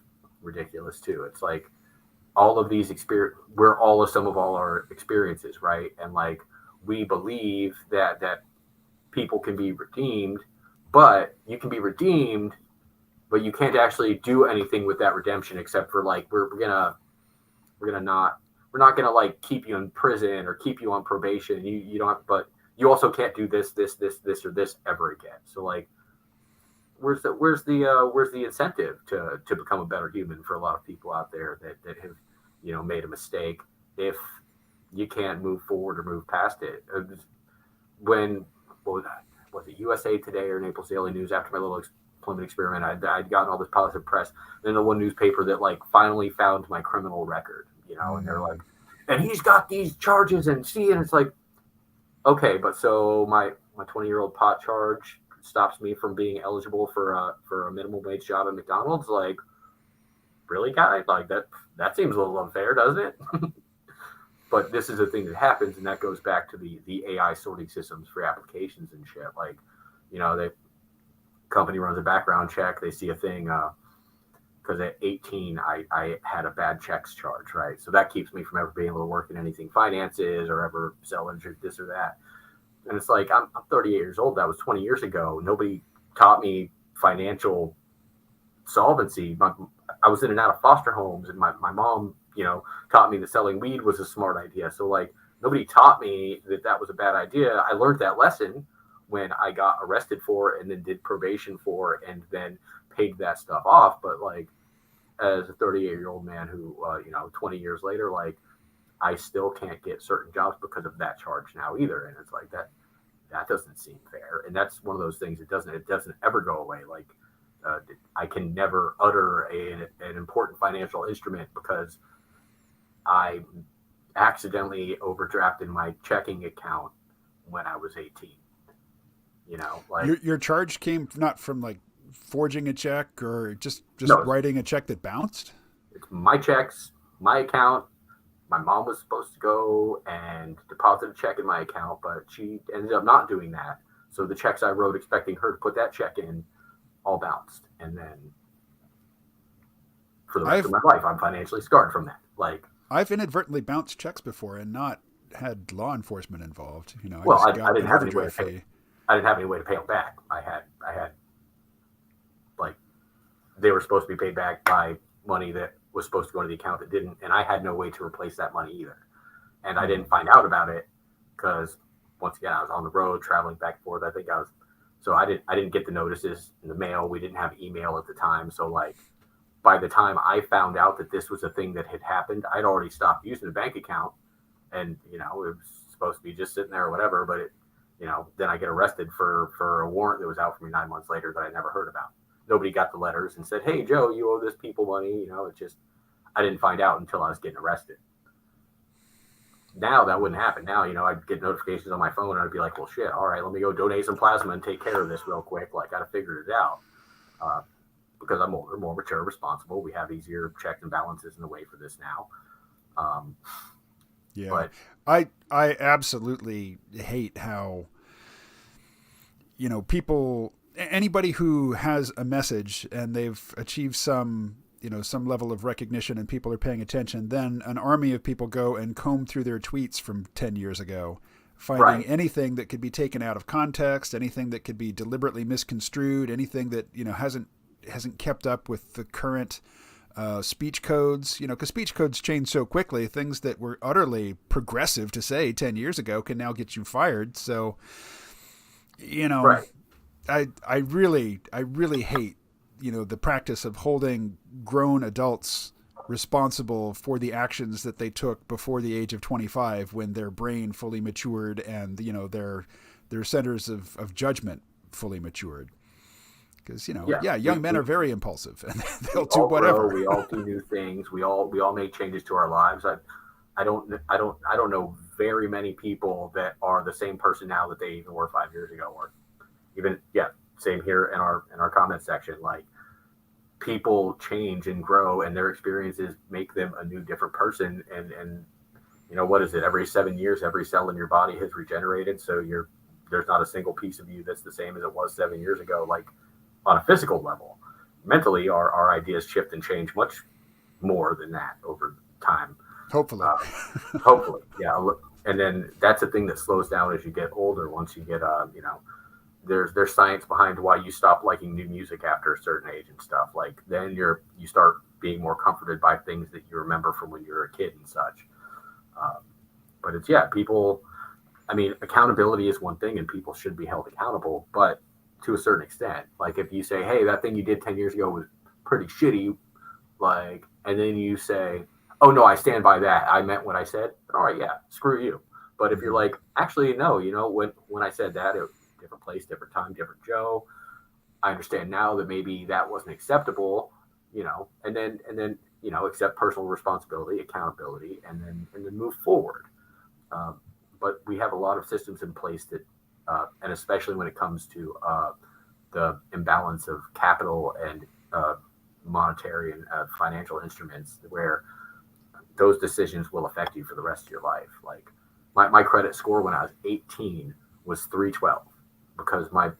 ridiculous too. It's like all of these we're all a sum of all our experiences, right? And like we believe that people can be redeemed, but you can be redeemed, but you can't actually do anything with that redemption except for like we're not gonna like keep you in prison or keep you on probation. You don't, but you also can't do this, or this ever again. So like, where's the incentive to become a better human for a lot of people out there that have, made a mistake, if you can't move forward or move past it. When, was it USA Today or Naples Daily News, after my little employment experiment, I'd gotten all this positive press. Then the one newspaper that like finally found my criminal record, and they're like, and he's got these charges, and it's like, okay, but so my 20-year-old pot charge stops me from being eligible for a minimum wage job at McDonald's. Like, really, guy? Like that seems a little unfair, doesn't it? But this is a thing that happens, and that goes back to the AI sorting systems for applications and shit. Like, the company runs a background check, they see a thing, because at 18 I had a bad checks charge, right? So that keeps me from ever being able to work in anything finances or ever sell insurance, this or that. And it's like, I'm 38 years old. That was 20 years ago. Nobody taught me financial solvency. I was in and out of foster homes, and my mom, taught me that selling weed was a smart idea. So like, nobody taught me that was a bad idea. I learned that lesson when I got arrested for, and then did probation for, and then paid that stuff off. But like, as a 38-year-old man who, 20 years later, like, I still can't get certain jobs because of that charge now either. And it's like, that doesn't seem fair. And that's one of those things. It doesn't ever go away. Like, I can never utter an important financial instrument because I accidentally overdrafted my checking account when I was 18. Like, your charge came not from like forging a check or just no, writing a check that bounced. It's my checks, my account. My mom was supposed to go and deposit a check in my account, but she ended up not doing that. So the checks I wrote expecting her to put that check in all bounced. And then for the rest of my life, I'm financially scarred from that. Like, I've inadvertently bounced checks before and not had law enforcement involved. I didn't have any way to pay. I didn't have any way to pay them back. I had like, they were supposed to be paid back by money that was supposed to go to the account that didn't, and I had no way to replace that money either. And I didn't find out about it because, once again, I was on the road traveling back and forth. I didn't get the notices in the mail. We didn't have email at the time. So like, by the time I found out that this was a thing that had happened, I'd already stopped using a bank account, and it was supposed to be just sitting there or whatever. But then I get arrested for a warrant that was out for me 9 months later that I never heard about. Nobody got the letters and said, "Hey, Joe, you owe this people money." It's just, I didn't find out until I was getting arrested. Now that wouldn't happen. Now, I'd get notifications on my phone, and I'd be like, well, shit, all right, let me go donate some plasma and take care of this real quick. Like, I got to figure it out. Because I'm older, more mature, responsible. We have easier checks and balances in the way for this now. Yeah. But I absolutely hate how, people, anybody who has a message and they've achieved some level of recognition and people are paying attention, then an army of people go and comb through their tweets from 10 years ago, finding anything that could be taken out of context, anything that could be deliberately misconstrued, anything that, hasn't kept up with the current speech codes, because speech codes change so quickly. Things that were utterly progressive to say 10 years ago can now get you fired. So, I really hate, the practice of holding grown adults responsible for the actions that they took before the age of 25, when their brain fully matured and, their centers of judgment fully matured. Because young men are very impulsive, and they'll do whatever. We all do new things. We all make changes to our lives. I don't know very many people that are the same person now that they even were 5 years ago, or even same here in our comment section. Like, people change and grow, and their experiences make them a new, different person. And what is it? Every 7 years, every cell in your body has regenerated. So there's not a single piece of you that's the same as it was 7 years ago. Like, on a physical level, mentally, our ideas shift and change much more than that over time. Hopefully. Hopefully, yeah. And then that's a thing that slows down as you get older. Once you get, there's science behind why you stop liking new music after a certain age and stuff. Like, then you start being more comforted by things that you remember from when you were a kid and such. But it's, people I mean, accountability is one thing and people should be held accountable, but to a certain extent, like if you say, hey, that thing you did 10 years ago was pretty shitty, like, and then you say, oh no, I stand by that. I meant what I said. All right. Yeah. Screw you. But if you're like, actually, no, when I said that, it was different place, different time, different Joe. I understand now that maybe that wasn't acceptable, and then, accept personal responsibility, accountability, and then move forward. Um, but we have a lot of systems in place that, and especially when it comes to the imbalance of capital and monetary and financial instruments, where those decisions will affect you for the rest of your life. Like my credit score when I was 18 was 312 because my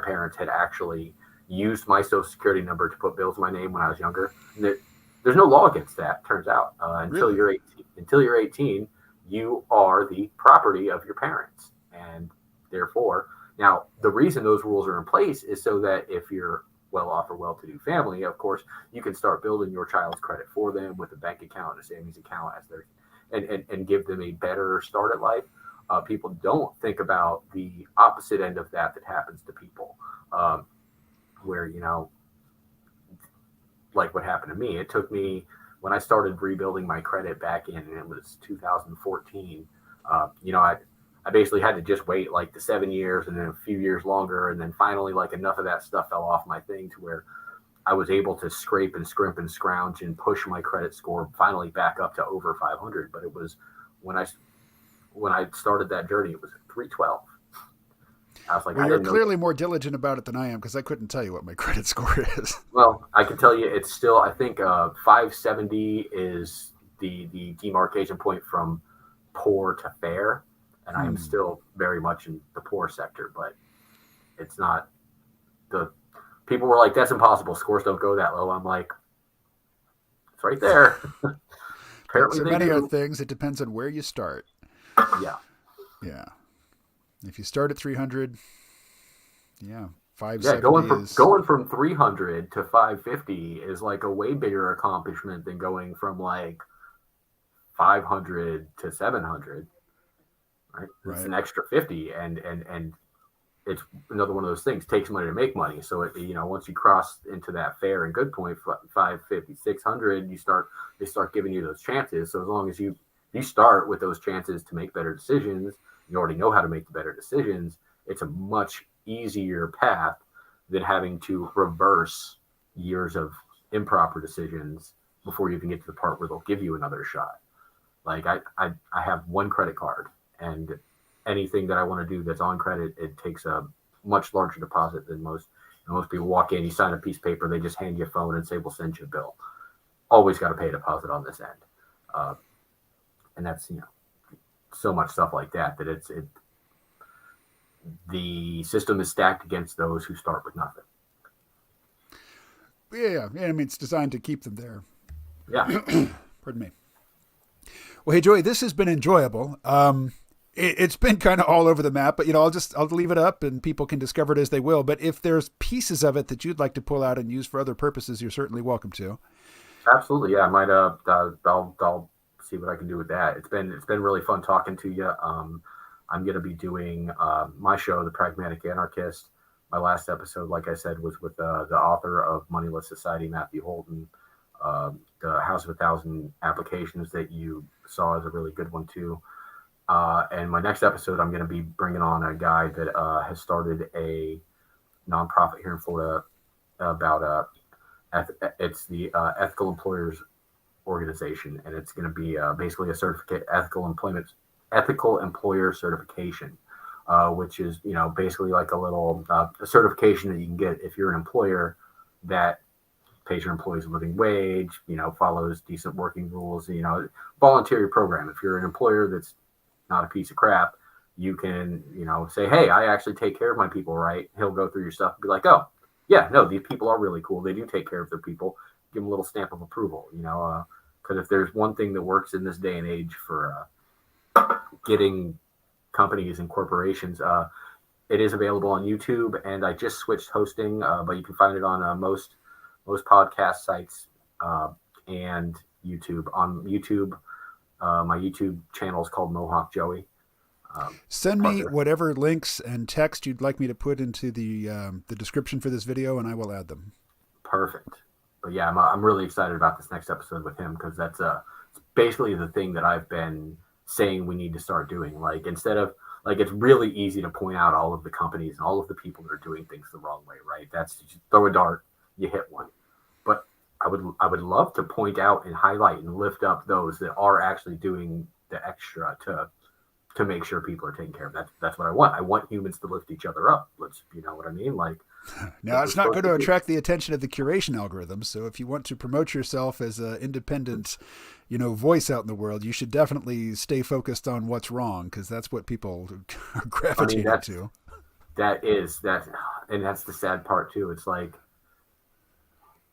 parents had actually used my social security number to put bills in my name when I was younger. And there's no law against that, turns out. Until you're 18, you are the property of your parents. And therefore, now the reason those rules are in place is so that if you're well off or well-to-do family, of course, you can start building your child's credit for them with a bank account and a savings account as their and give them a better start at life. People don't think about the opposite end of that happens to people, where, like what happened to me. It took me, when I started rebuilding my credit back in, and it was 2014, I basically had to just wait like the 7 years and then a few years longer. And then finally, like enough of that stuff fell off my thing to where I was able to scrape and scrimp and scrounge and push my credit score finally back up to over 500. But it was when I started that journey, it was 312. I was like, well, you're clearly more diligent about it than I am, because I couldn't tell you what my credit score is. Well, I can tell you it's still, I think 570 is the demarcation point from poor to fair. And I am still very much in the poor sector, but it's not people were like, that's impossible. Scores don't go that low. I'm like, it's right there. Apparently, so many other things. It depends on where you start. Yeah. Yeah. If you start at 300, 570 going from 300 to 550 is like a way bigger accomplishment than going from like 500 to 700. Right. It's an extra 50, and it's another one of those things. Takes money to make money. So once you cross into that fair and good point, 550, 600, they start giving you those chances. So as long as you start with those chances to make better decisions, you already know how to make the better decisions. It's a much easier path than having to reverse years of improper decisions before you even get to the part where they'll give you another shot. Like I have one credit card, and anything that I want to do that's on credit, it takes a much larger deposit than most. Most people walk in, you sign a piece of paper, they just hand you a phone and say, we'll send you a bill. Always got to pay a deposit on this end. And that's, so much stuff like that the system is stacked against those who start with nothing. Yeah. I mean, it's designed to keep them there. Yeah. Pardon me. Well, hey, Joey, this has been enjoyable. It's been kind of all over the map, but I'll leave it up and people can discover it as they will. But if there's pieces of it that you'd like to pull out and use for other purposes, you're certainly welcome to. Absolutely. Yeah. I might, I'll see what I can do with that. It's been really fun talking to you. I'm going to be doing, my show, The Pragmatic Anarchist. My last episode, like I said, was with, the author of Moneyless Society, Matthew Holden. The House of 1,000 Applications that you saw is a really good one too. And my next episode, I'm going to be bringing on a guy that has started a nonprofit here in Florida about it's the Ethical Employers Organization, and it's going to be basically a certificate, ethical employer certification, which is basically like a little a certification that you can get if you're an employer that pays your employees a living wage, follows decent working rules, voluntary program. If you're an employer that's not a piece of crap, you can, say, hey, I actually take care of my people, right? He'll go through your stuff and be like, oh, yeah, no, these people are really cool. They do take care of their people. Give them a little stamp of approval, because if there's one thing that works in this day and age for getting companies and corporations, it is available on YouTube, and I just switched hosting, but you can find it on most podcast sites and YouTube. On YouTube, my YouTube channel is called Mohawk Joey. Send me Parker. whatever links and text you'd like me to put into the description for this video, and I will add them. Perfect. But yeah, I'm really excited about this next episode with him because that's basically the thing that I've been saying we need to start doing. Like instead of like it's really easy to point out all of the companies and all of the people that are doing things the wrong way, right? That's just throw a dart, you hit one. But I would love to point out and highlight and lift up those that are actually doing the extra to make sure people are taken care of. That's what I want. I want humans to lift each other up. You know what I mean? Like now, it's not going to attract the attention of the curation algorithm. So if you want to promote yourself as an independent, voice out in the world, you should definitely stay focused on what's wrong because that's what people are gravitating to. And that's the sad part too. It's like,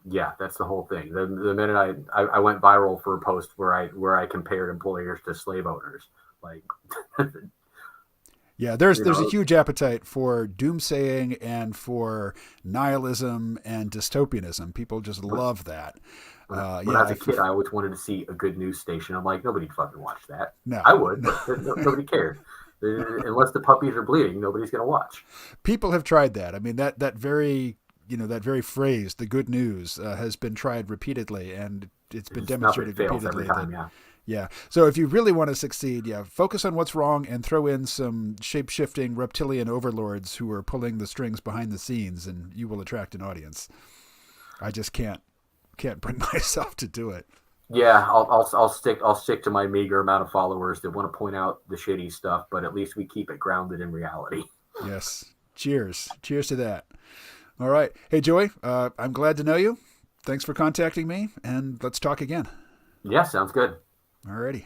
yeah, that's the whole thing. The minute I went viral for a post where I compared employers to slave owners, like. Yeah, there's a huge appetite for doomsaying and for nihilism and dystopianism. People just love that. As a kid, I always wanted to see a good news station. I'm like, nobody fucking watched that. No, I would, but nobody cared. Unless the puppies are bleeding, nobody's going to watch. People have tried that. I mean, that very phrase, the good news, has been tried repeatedly, and it's been demonstrated repeatedly. Every time, Yeah. So if you really want to succeed, focus on what's wrong and throw in some shape-shifting reptilian overlords who are pulling the strings behind the scenes, and you will attract an audience. I just can't bring myself to do it. Yeah, I'll stick to my meager amount of followers that want to point out the shitty stuff, but at least we keep it grounded in reality. Yes. Cheers. Cheers to that. All right. Hey, Joey, I'm glad to know you. Thanks for contacting me, and let's talk again. Yeah, sounds good. Alrighty.